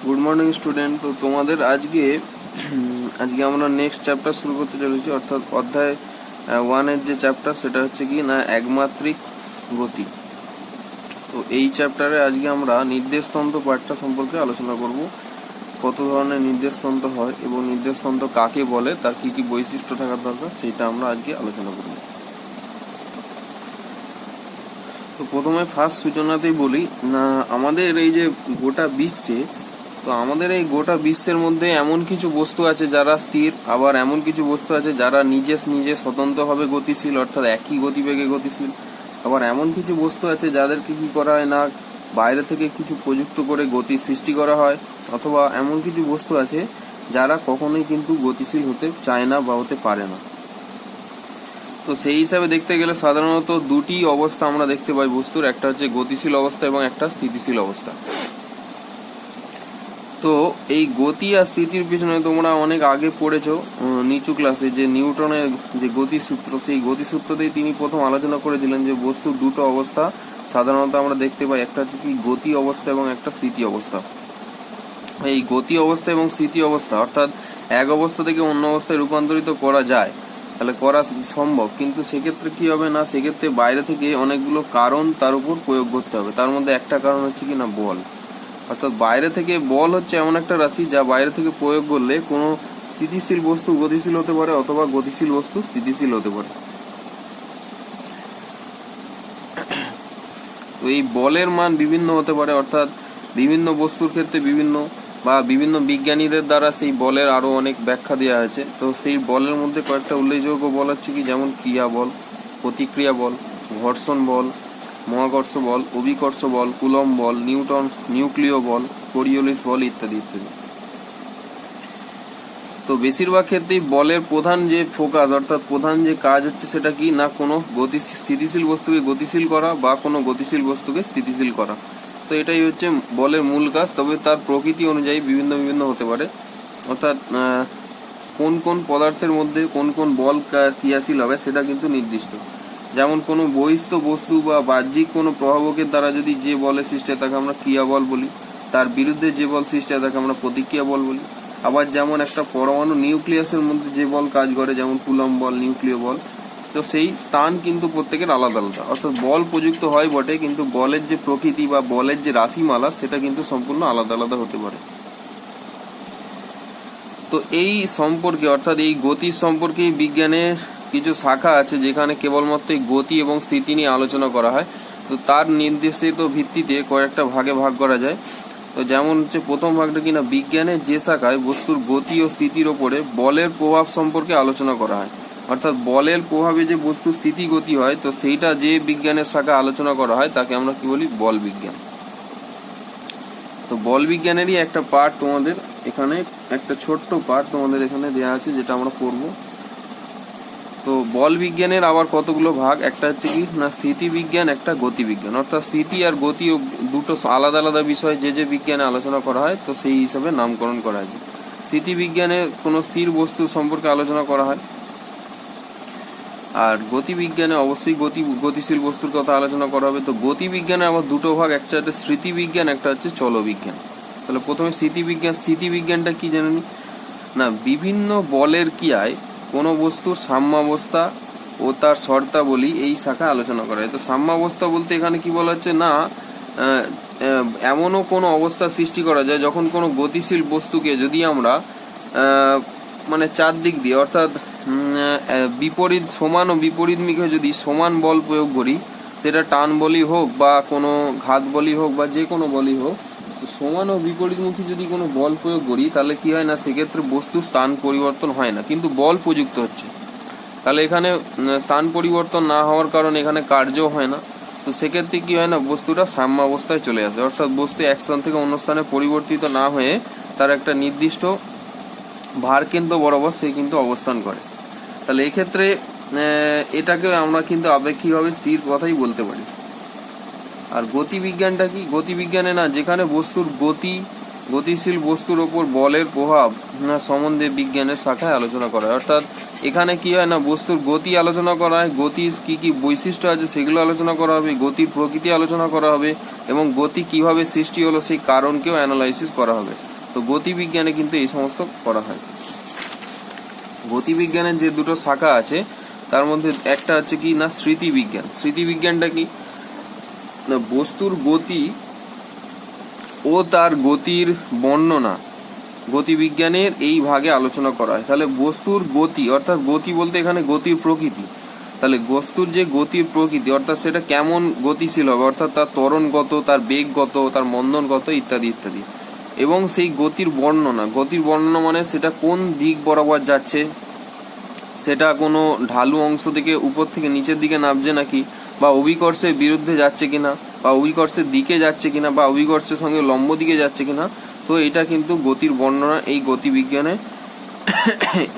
Good morning student. তো তোমাদের আজকে আমরা নেক্সট চ্যাপ্টার শুরু করতে চলেছি, অর্থাৎ অধ্যায় 1-এর যে চ্যাপ্টার সেটা হচ্ছে কি না একমাত্রিক গতি। তো এই চ্যাপ্টারে আজকে আমরা নির্দেশতন্ত্র পাঠটা সম্পর্কে আলোচনা করব। কত ধরনের নির্দেশতন্ত্র হয় এবং নির্দেশতন্ত্র কাকে বলে, তার কি কি বৈশিষ্ট্য থাকার দরকার, সেটা আমরা আজকে আলোচনা করব। তো প্রথমে ফার্স্ট সূচনাতেই বলি না, আমাদের এই যে গোটা বিশ্বে, তো আমাদের এই গোটা বিশ্বের মধ্যে এমন কিছু বস্তু আছে যারা স্থির, আবার এমন কিছু বস্তু আছে যারা নিজে স্বতন্ত্রভাবে গতিশীল, অর্থাৎ একই গতিবেগে গতিশীল। আবার এমন কিছু বস্তু আছে যাদেরকে কি করা হয় না, বাইরে থেকে কিছু প্রযুক্ত করে গতি সৃষ্টি করা হয়, অথবা এমন কিছু বস্তু আছে যারা কখনোই কিন্তু গতিশীল হতে চায় না বা হতে পারে না। তো সেই হিসাবে দেখতে গেলে সাধারণত দুটি অবস্থা আমরা দেখতে পাই বস্তুর, একটা হচ্ছে গতিশীল অবস্থা এবং একটা স্থিতিশীল অবস্থা। তো এই গতি আর স্থিতির পিছনে তোমরা অনেক আগে পড়েছো নিচু ক্লাসে, যে নিউটনের যে গতিসূত্র, সেই গতিসূত্রতেই তিনি প্রথম আলোচনা করেছিলেন যে বস্তুর দুটো অবস্থা সাধারণত আমরা দেখতে পাই, একটা হচ্ছে কি গতি অবস্থা এবং একটা স্থিতি অবস্থা। এই গতি অবস্থা এবং স্থিতি অবস্থা অর্থাৎ এক অবস্থা থেকে অন্য অবস্থায় রূপান্তরিত করা যায়, তাহলে করা সম্ভব, কিন্তু সেক্ষেত্রে কি হবে না, সেক্ষেত্রে বাইরে থেকে অনেকগুলো কারণ তার উপর প্রয়োগ করতে হবে। তার মধ্যে একটা কারণ হচ্ছে কি না বল, অর্থাৎ বাইরে থেকে বল হচ্ছে এমন একটা রাশি যা বাইরে থেকে প্রয়োগ করলে কোনো স্থিতিশীল বস্তু গতিশীল হতে পারে অথবা গতিশীল বস্তু স্থিতিশীল হতে পারে। তো এই বলের মান বিভিন্ন হতে পারে, অর্থাৎ বিভিন্ন বস্তুর ক্ষেত্রে বিভিন্ন, বা বিভিন্ন বিজ্ঞানীদের দ্বারা সেই বলের আরো অনেক ব্যাখ্যা দেওয়া হয়েছে। তো সেই বলের মধ্যে কয়েকটা উল্লেখযোগ্য বল হচ্ছে কি, যেমন ক্রিয়া বল, প্রতিক্রিয়া বল, ঘর্ষণ বল, মহাকর্ষ বল, অভিকর্ষ বল, কুলম্ব বল, নিউক্লিয় বল, কোরিওলিস বল ইত্যাদি ইত্যাদি। তো বেশিরভাগ ক্ষেত্রেই বলের প্রধান যে ফোকাস, অর্থাৎ প্রধান যে কাজ হচ্ছে সেটা কি না, কোনো স্থিতিশীল বস্তুকে গতিশীল করা বা কোনো গতিশীল বস্তুকে স্থিতিশীল করা। তো এটাই হচ্ছে বলের মূল কাজ। তবে তার প্রকৃতি অনুযায়ী বিভিন্ন বিভিন্ন হতে পারে, অর্থাৎ কোন কোন পদার্থের মধ্যে কোন কোন বল ক্রিয়াশীল হবে সেটা কিন্তু নির্দিষ্ট। যেমন কোনো বহিস্থ বস্তু বা বাহ্যিক কোনো প্রভাবকের দ্বারা যদি যে বলের সৃষ্টি হয় তাকে আমরা ক্রিয়া বল বলি, তার বিরুদ্ধে যে বল সৃষ্টি হয় তাকে আমরা প্রতিক্রিয়া বল বলি। আবার যেমন একটা পরমাণু নিউক্লিয়াসের মধ্যে যে বল কাজ করে, যেমন কুলম্ব বল, নিউক্লিয় বল, তো সেই স্থান কিন্তু প্রত্যেকের আলাদা আলাদা, অর্থাৎ বল প্রযুক্ত হয় বটে, কিন্তু বলের যে প্রকৃতি বা বলের যে রাশিমালা সেটা কিন্তু সম্পূর্ণ আলাদা আলাদা হতে পারে। তো এই সম্পর্কে, অর্থাৎ এই গতির সম্পর্কে বিজ্ঞানের কিছু শাখা আছে যেখানে কেবলমাত্র গতি এবং স্থিতি নিয়ে আলোচনা করা হয়। তো তার নির্দেশিত ভিত্তিতে কয়েকটা ভাগে ভাগ করা যায়। তো যেমন হচ্ছে প্রথম ভাগটা কিনা বিজ্ঞানের যে শাখায় বস্তুর গতি ও স্থিতির ওপরে বলের প্রভাব সম্পর্কে আলোচনা করা হয়, অর্থাৎ বলের প্রভাবে যে বস্তুর স্থিতি গতি হয়, তো সেইটা যে বিজ্ঞানের শাখা আলোচনা করা হয় তাকে আমরা কি বলি, বল বিজ্ঞান। তো বল বিজ্ঞানেরই একটা পার্ট তোমাদের এখানে, একটা ছোট্ট পার্ট তোমাদের এখানে দেওয়া আছে যেটা আমরা পড়বো। তো বল বিজ্ঞানের আবার কতগুলো ভাগ, একটা হচ্ছে কি না স্থিতি বিজ্ঞান, একটা গতি বিজ্ঞান, অর্থাৎ স্থিতি আর গতি দুটো আলাদা আলাদা বিষয় যে বিজ্ঞানে আলোচনা করা হয়, তো সেই হিসাবে নামকরণ করা হয়েছে। স্থিতি বিজ্ঞানে কোনো স্থির বস্তু সম্পর্কে আলোচনা করা হয়, আর গতি বিজ্ঞানে অবশ্যই গতিশীল বস্তুর কথা আলোচনা করা হবে। তো গতি বিজ্ঞানে আবার দুটো ভাগ, একটা হচ্ছে স্মৃতি বিজ্ঞান, একটা হচ্ছে চল বিজ্ঞান। তাহলে প্রথমে স্থিতি বিজ্ঞানটা কি জানেন না, বিভিন্ন বলের ক্রিয়ায় কোনো বস্তুর সাম্যাবস্থা ও তার শর্তাবলী এই শাখা আলোচনা করা হয়। তো সাম্যাবস্থা বলতে এখানে কি বলা হচ্ছে না, এমনও কোনো অবস্থা সৃষ্টি করা যায় যখন কোনো গতিশীল বস্তুকে যদি আমরা মানে চারদিক দিয়ে, অর্থাৎ বিপরীত সমান ও বিপরীতমুখে যদি সমান বল প্রয়োগ করি, সেটা টান বলই হোক বা কোনো ঘাত বলই হোক বা যে কোনো বলই হোক, তো সমান ও বিপরীতমুখী যদি কোনো বল প্রয়োগ করি তাহলে কি হয় না, সেক্ষেত্রে বস্তুর স্থান পরিবর্তন হয় না, কিন্তু বল প্রযুক্ত হচ্ছে। তাহলে এখানে স্থান পরিবর্তন না হওয়ার কারণে এখানে কার্যও হয় না। তো সেক্ষেত্রে কি হয় না, বস্তুটা সাম্যাবস্থায় চলে আসে, অর্থাৎ বস্তু এক স্থান থেকে অন্য স্থানে পরিবর্তিত না হয়ে তার একটা নির্দিষ্ট ভার কেন্দ্র বরাবর সে কিন্তু অবস্থান করে। তাহলে এক্ষেত্রে এটাকে আমরা কিন্তু আপেক্ষিকভাবে স্থির কথাই বলতে পারি। আর গতিবিজ্ঞানটা কি, গতিবিজ্ঞানে না যেখানে বস্তুর গতিশীল বস্তুর ওপর বলের প্রভাব সম্বন্ধে বিজ্ঞানের শাখায় আলোচনা করা হয়, অর্থাৎ এখানে কি হয় না, বস্তুর গতি আলোচনা করা হয়, গতির কি কি বৈশিষ্ট্য আছে সেগুলো আলোচনা করা হবে, গতির প্রকৃতি আলোচনা করা হবে, এবং গতি কিভাবে সৃষ্টি হলো সেই কারণকেও অ্যানালাইসিস করা হবে। তো গতিবিজ্ঞানে কিন্তু এই সমস্ত করা হয়। গতিবিজ্ঞানের যে দুটো শাখা আছে তার মধ্যে একটা হচ্ছে কি না স্মৃতিবিজ্ঞান। স্মৃতিবিজ্ঞানটা কি না বস্তুর গতি ও তার গতির বর্ণনা গতিবিজ্ঞানের এই ভাগে আলোচনা করা হয়। তাহলে বস্তুর গতি অর্থাৎ গতি বলতে এখানে গতির প্রকৃতি, তাহলে বস্তুর যে গতির প্রকৃতি অর্থাৎ সেটা কেমন গতিশীল হবে, অর্থাৎ তার ত্বরণগত, তার বেগগত, তার মন্দনগত ইত্যাদি ইত্যাদি, এবং সেই গতির বর্ণনা। গতির বর্ণনা মানে সেটা কোন দিক বরাবর যাচ্ছে, সেটা কোনো ঢালু অংশ থেকে উপর থেকে নিচের দিকে নামছে নাকি, বা অভিকর্ষের বিরুদ্ধে যাচ্ছে কিনা, বা অভিকর্ষের দিকে যাচ্ছে কিনা, বা অভিকর্ষের সঙ্গে লম্ব দিকে যাচ্ছে কিনা। তো এটা কিন্তু গতির বর্ণনা এই গতিবিজ্ঞানে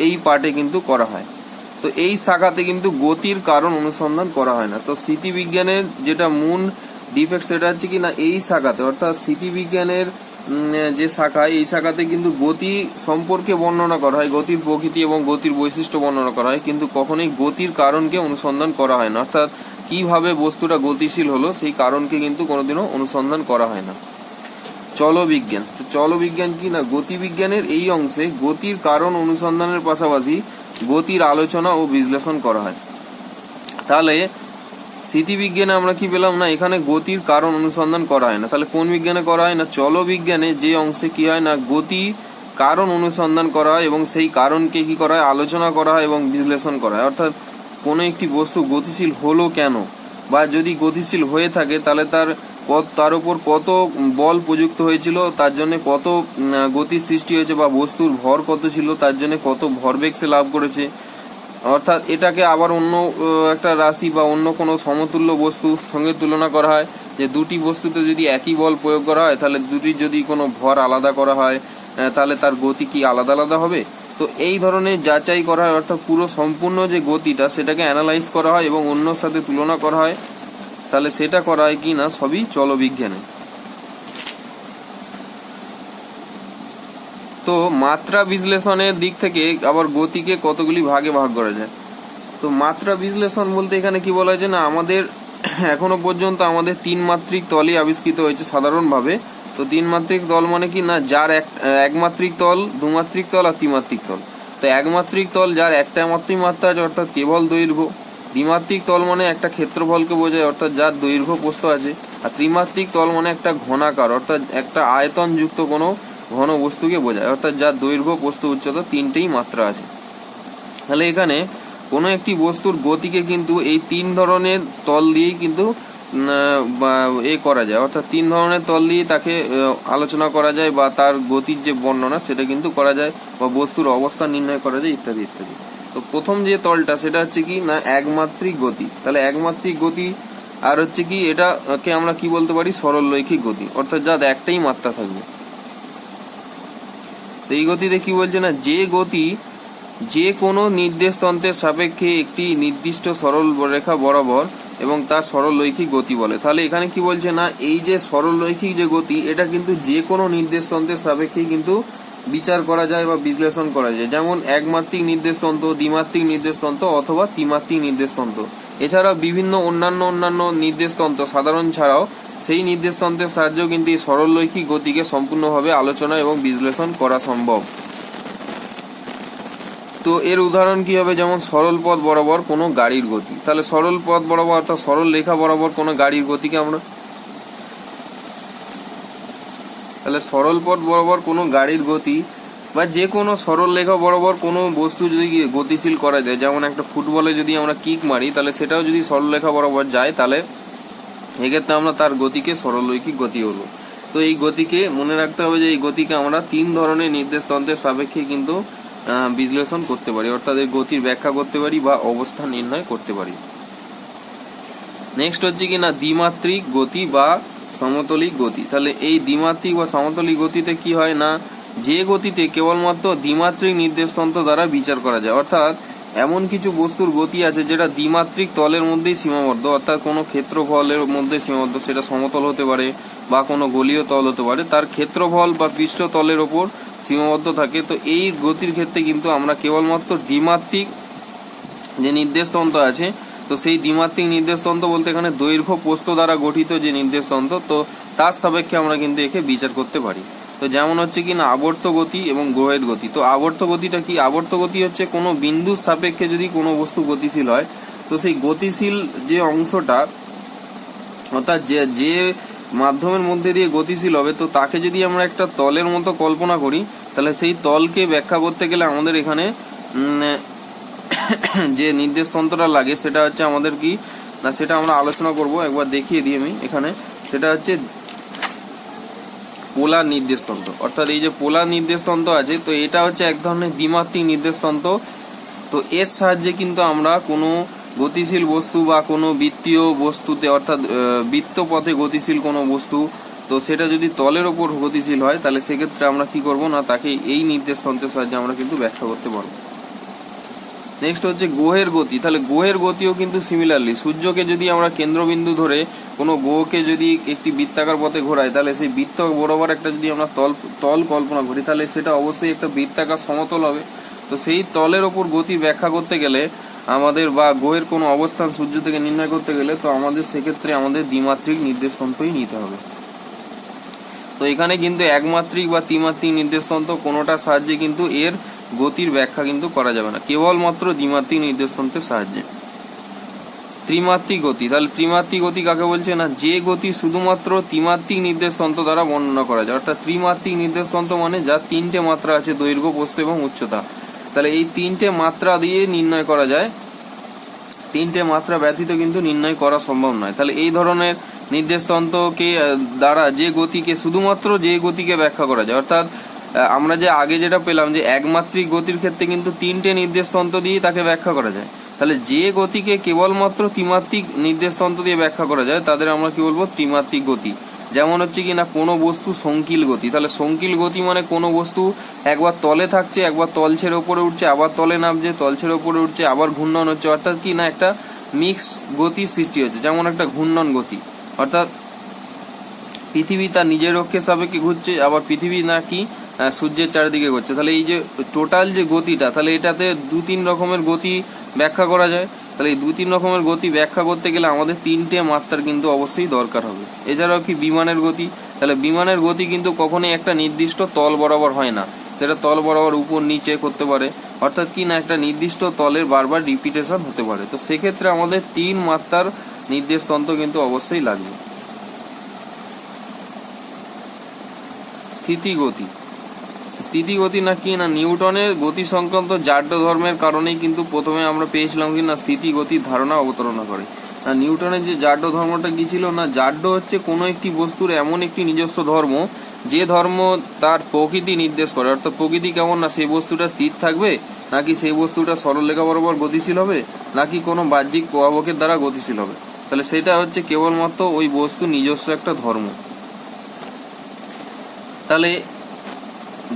এই পার্টে কিন্তু করা হয়। তো এই শাখাতে কিন্তু গতির কারণ অনুসন্ধান করা হয় না। তো স্মৃতিবিজ্ঞানের যেটা মূল ডিফেক্ট সেটা হচ্ছে কি না এই শাখাতে, অর্থাৎ স্মৃতিবিজ্ঞানের যে শাখা, এই শাখাতে কিন্তু গতি সম্পর্কে বর্ণনা করা হয়, গতির প্রকৃতি এবং গতির বৈশিষ্ট্য বর্ণনা করা হয়, কিন্তু কখনোই গতির কারণকে অনুসন্ধান করা হয় না, অর্থাৎ কিভাবে বস্তুটা গতিশীল হলো সেই কারণকে কিন্তু কোনোদিনও অনুসন্ধান করা হয় না। চলবিজ্ঞান, তো চলবিজ্ঞান কি না গতিবিজ্ঞানের এই অংশে গতির কারণ অনুসন্ধানের পাশাপাশি গতির আলোচনা ও বিশ্লেষণ করা হয়। তাহলে স্মৃতিবিজ্ঞানে আমরা কি পেলাম না এখানে গতির কারণ অনুসন্ধান করা হয় না। তাহলে কোন বিজ্ঞানে করা হয় না চলবিজ্ঞানে যে অংশে কি হয় না গতি কারণ অনুসন্ধান করা হয় এবং সেই কারণকে কি করা হয় আলোচনা করা হয় এবং বিশ্লেষণ করা হয়। অর্থাৎ কোনো একটি বস্তু গতিশীল হলো কেন, বা যদি গতিশীল হয়ে থাকে তাহলে তার উপর কত বল প্রযুক্ত হয়েছিল, তার জন্য কত গতির সৃষ্টি হয়েছে, বা বস্তুর ভর কত ছিল তার জন্য কত ভরবেগ সে লাভ করেছে। অর্থাৎ এটাকে আবার অন্য একটা রাশি বা অন্য কোনো সমতুল্য বস্তুর সঙ্গে তুলনা করা হয়, যে দুটি বস্তুতে যদি একই বল প্রয়োগ করা হয় তাহলে দুটির যদি কোনো ভর আলাদা করা হয় তাহলে তার গতি কি আলাদা আলাদা হবে। তো এই ধরনের যাচাই করা হয়, অর্থাৎ পুরো সম্পূর্ণ যে গতিটা সেটাকে অ্যানালাইজ করা হয় এবং অন্যর সাথে তুলনা করা হয়। তাহলে সেটা করা হয় কি না সবই চলবিজ্ঞানে। তো মাত্রা বিশ্লেষণের দিক থেকে আবার গতিকে কতগুলি ভাগে ভাগ করা যায়। তো মাত্রা বিশ্লেষণ বলতে এখানে কি বলা হয়েছে না আমাদের এখনো পর্যন্ত আমাদের 3 মাত্রিক তলই আবিষ্কৃত হয়েছে সাধারণভাবে। তো 3 মাত্রিক তল মানে কি না যার একমাত্রিক তল, 2 মাত্রিক তল আর 3 মাত্রিক তল। তো একমাত্রিক তল যার একটা মাত্রিক মাত্রা আছে অর্থাৎ কেবল দৈর্ঘ্য, দ্বিমাত্রিক তল মানে একটা ক্ষেত্রফলকে বোঝায় অর্থাৎ যার দৈর্ঘ্য প্রস্থ আছে, আর ত্রিমাত্রিক তল মানে একটা ঘনাকার অর্থাৎ একটা আয়তন যুক্ত কোনো ঘন বস্তুকে বোঝায় অর্থাৎ যার দৈর্ঘ্য প্রস্থ উচ্চতা তিনটেই মাত্রা আছে। তাহলে এখানে কোনো একটি বস্তুর গতিকে কিন্তু এই 3 ধরনের তল দিয়েই কিন্তু করা যায়, অর্থাৎ 3 ধরনের তল দিয়ে তাকে আলোচনা করা যায় বা তার গতির যে বর্ণনা সেটা কিন্তু করা যায় বা বস্তুর অবস্থান নির্ণয় করা যায় ইত্যাদি ইত্যাদি। তো প্রথম যে তলটা সেটা হচ্ছে কি না একমাত্রিক গতি। তাহলে একমাত্রিক গতি আর হচ্ছে কি এটাকে আমরা কি বলতে পারি সরলরৈখিক গতি, অর্থাৎ যার একটাই মাত্রা থাকবে। তো এই গতিতে কি বলছে না যে গতি যে কোনো নির্দেশ তন্ত্রের সাপেক্ষে একটি নির্দিষ্ট সরল রেখা বরাবর এবং তার সরলরৈখিক গতি বলে। তাহলে এখানে কি বলছে না এই যে সরলরৈখিক যে গতি এটা কিন্তু যে কোনো নির্দেশ তন্ত্রের সাপেক্ষে কিন্তু বিচার করা যায় বা বিশ্লেষণ করা যায়, যেমন একমাত্রিক নির্দেশ তন্ত্র, দ্বিমাত্রিক নির্দেশ তন্ত্র অথবা ত্রিমাত্রিক নির্দেশ তন্ত্র। এছাড়াও বিভিন্ন অন্যান্য নির্দেশ তন্ত্র সাধারণ ছাড়াও সেই নির্দেশ তন্ত্রের সাহায্যেও কিন্তু এই সরলরৈখিক গতিকে সম্পূর্ণভাবে আলোচনা এবং বিশ্লেষণ করা সম্ভব। তো এর উদাহরণ কি হবে, যেমন সরল পথ বরাবর কোনো গাড়ির গতি। তাহলে সরল পথ বরাবর অর্থাৎ সরল রেখা বরাবর কোনো গাড়ির গতিকে আমরা তাহলে সরল পথ বরাবর কোনো গাড়ির গতি বা যে কোনো সরল রেখা বরাবর কোনো বস্তু যদি গতিশীল করা যায়, যেমন একটা ফুটবলে যদি আমরা কিক মারি তাহলে সেটাও যদি সরল রেখা বরাবর যায় তাহলে এক্ষেত্রে আমরা তার গতিকে সরলরৈখিক গতি হলো। তো এই গতিকে মনে রাখতে হবে যে এই গতিকে আমরা 3 ধরনের নির্দেশ তন্ত্রের সাপেক্ষে কিন্তু বিশ্লেষণ করতে পারি, অর্থাৎ এই গতির ব্যাখ্যা করতে পারি বা অবস্থান নির্ণয় করতে পারি। নেক্সট হচ্ছে কি না দ্বিমাত্রিক গতি বা সমতলিক গতি। তাহলে এই দ্বিমাত্রিক বা সমতলিক গতিতে কি হয় না যে গতিতে কেবলমাত্র দ্বিমাত্রিক নির্দেশ তন্ত্র দ্বারা বিচার করা যায়, অর্থাৎ এমন কিছু বস্তুর গতি আছে যেটা দ্বিমাত্রিক তলের মধ্যেই সীমাবদ্ধ, অর্থাৎ কোনো ক্ষেত্রফলের মধ্যে সীমাবদ্ধ, সেটা সমতল হতে পারে বা কোনো গোলীয় তল হতে পারে, তার ক্ষেত্রফল বা পৃষ্ঠতলের ওপর সীমাবদ্ধ থাকে। তো এই গতির ক্ষেত্রে কিন্তু আমরা কেবলমাত্র দ্বিমাত্রিক যে নির্দেশতন্ত্র আছে, তো সেই দ্বিমাত্রিক নির্দেশতন্ত্র বলতে এখানে দৈর্ঘ্য প্রস্থ দ্বারা গঠিত যে নির্দেশতন্ত্র, তো তার সাপেক্ষে আমরা কিন্তু একে বিচার করতে পারি। তো তো যেমন হচ্ছে কি না আবর্ত গতি এবং গ্রহের গতি। তো আবর্ত গতিটা কি? আবর্ত গতি হচ্ছে কোনো বিন্দুর সাপেক্ষে যদি কোনো বস্তু গতিশীল হয়, তো সেই গতিশীল যে অংশটা অর্থাৎ যে মাধ্যমের মধ্যে দিয়ে গতিশীল হবে, তো তাকে যদি আমরা একটা তলের মতো কল্পনা করি, তাহলে সেই তলকে ব্যাখ্যা করতে গেলে আমাদের এখানে যে নির্দেশতন্ত্রটা লাগে সেটা হচ্ছে আমাদের কি না, সেটা আমরা আলোচনা করব। একবার দেখিয়ে দিই আমি এখানে। সেটা হচ্ছে পোলার নির্দেশতন্ত্র। অর্থাৎ এই যে পোলার নির্দেশতন্ত্র আছে, তো এটা হচ্ছে এক ধরনের দ্বিমাত্রিক নির্দেশতন্ত্র। তো এর সাহায্যে কিন্তু আমরা কোনো গতিশীল বস্তু বা কোনো বৃত্তীয় বস্তুতে, অর্থাৎ বৃত্ত পথে গতিশীল কোনো বস্তু, তো সেটা যদি তলের ওপর গতিশীল হয়, তাহলে সেক্ষেত্রে আমরা কি করব না, তাকে এই নির্দেশতন্ত্রের সাহায্যে আমরা কিন্তু ব্যাখ্যা করতে পারবো। নেক্সট হচ্ছে গ্রহের গতি। তাহলে গ্রহের গতিও কিন্তু সিমিলারলি, সূর্যকে যদি আমরা কেন্দ্রবিন্দু ধরে কোনো গ্রহকে যদি একটি বৃত্তাকার পথে ঘোরাই, তাহলে সেই বৃত্ত বরাবর একটা যদি আমরা তল কল্পনা করি, তাহলে সেটা অবশ্যই একটা বৃত্তাকার সমতল হবে। তো সেই তলের ওপর গতি ব্যাখ্যা করতে গেলে আমাদের, বা গ্রহের কোনো অবস্থান সূর্য থেকে নির্ণয় করতে গেলে, তো আমাদের সেক্ষেত্রে আমাদের দ্বিমাত্রিক নির্দেশতন্ত্রই নিতে হবে। তো এখানে কিন্তু একমাত্রিক বা ত্রিমাত্রিক নির্দেশতন্ত্র কোনোটার সাহায্যে কিন্তু এর গতির ব্যাখ্যা কিন্তু করা যাবে না, কেবলমাত্র দ্বিমাত্রিক নির্দেশতন্ত্রের সাহায্যে। ত্রিমাত্রিক গতি। তাহলে ত্রিমাত্রিক গতি কাকে বলছে না, যে গতি শুধুমাত্র ত্রিমাত্রিক নির্দেশতন্ত্র দ্বারা বর্ণনা করা যায়। অর্থাৎ ত্রিমাত্রিক নির্দেশতন্ত্র মানে যার তিনটে মাত্রা আছে, দৈর্ঘ্য, প্রস্থ এবং উচ্চতা। তাহলে এই তিনটে মাত্রা দিয়ে নির্ণয় করা যায়, তিনটে মাত্রা ব্যতীত কিন্তু নির্ণয় করা সম্ভব নয়। তাহলে এই ধরনের নির্দেশতন্ত্রকে দ্বারা যে গতিকে, শুধুমাত্র যে গতিকে ব্যাখ্যা করা যায়, অর্থাৎ আমরা যে আগে যেটা পেলাম যে একমাত্রিক গতির ক্ষেত্রে কিন্তু তিনটে নির্দেশতন্ত্র দিয়ে তাকে ব্যাখ্যা করা যায়। তাহলে যে গতিকে কেবলমাত্র ত্রিমাত্রিক নির্দেশতন্ত্র দিয়ে ব্যাখ্যা করা যায়, তাদের আমরা কি বলবো, ত্রিমাত্রিক গতি। যেমন হচ্ছে কি না কোনো বস্তু সংকিল গতি। তাহলে সংকিল গতি মানে কোনো বস্তু একবার তলে থাকছে, একবার তল ছেড়ে উপরে উঠছে, আবার তলে নামছে, তল ছেড়ে উপরে উঠছে, আবার ঘূর্ণন হচ্ছে। অর্থাৎ কি না একটা মিক্স গতির সৃষ্টি হচ্ছে, যেমন একটা ঘূর্ণন গতি। অর্থাৎ পৃথিবী তার নিজের অক্ষের সাপেক্ষে ঘুরছে, আবার পৃথিবী নাকি সূর্যের চারিদিকে ঘুরছে। তাহলে এই যে টোটাল যে গতিটা, তাহলে এটাতে দু তিন রকমের গতি ব্যাখ্যা করা যায়। তাহলে এই দু তিন রকমের গতি ব্যাখ্যা করতে গেলে আমাদের তিনটে মাত্রার কিন্তু অবশ্যই দরকার হবে। এছাড়াও কি বিমানের গতি। তাহলে বিমানের গতি কিন্তু কখনোই একটা নির্দিষ্ট তল বরাবর হয় না, সেটা তল বরাবর উপর নিচে করতে পারে। অর্থাৎ কি না একটা নির্দিষ্ট তলের বারবার রিপিটেশন হতে পারে। তো সেক্ষেত্রে আমাদের তিন মাত্রার নির্দেশতন্ত্র কিন্তু অবশ্যই লাগবে। স্থিতিগতি। স্থিতিগতি না কি না নিউটনের গতি সংক্রান্ত জাড্য ধর্মের কারণেই কিন্তু প্রথমে আমরা পেয়েছিলাম কি না স্থিতিগতির ধারণা অবতারণা করে। নিউটনের যে জাড্য ধর্মটা কি ছিল না, জাড্য হচ্ছে কোনো একটি বস্তুর এমন একটি নিজস্ব ধর্ম, যে ধর্ম তার প্রকৃতি নির্দেশ করে। অর্থাৎ প্রকৃতি কেমন না, সেই বস্তুটা স্থির থাকবে, নাকি সেই বস্তুটা সরলরেখা বরাবর গতিশীল হবে, নাকি কোনো বাহ্যিক প্রভাবকের দ্বারা গতিশীল হবে। তাহলে সেটা হচ্ছে কেবলমাত্র ওই বস্তু নিজস্ব একটা ধর্ম। তাহলে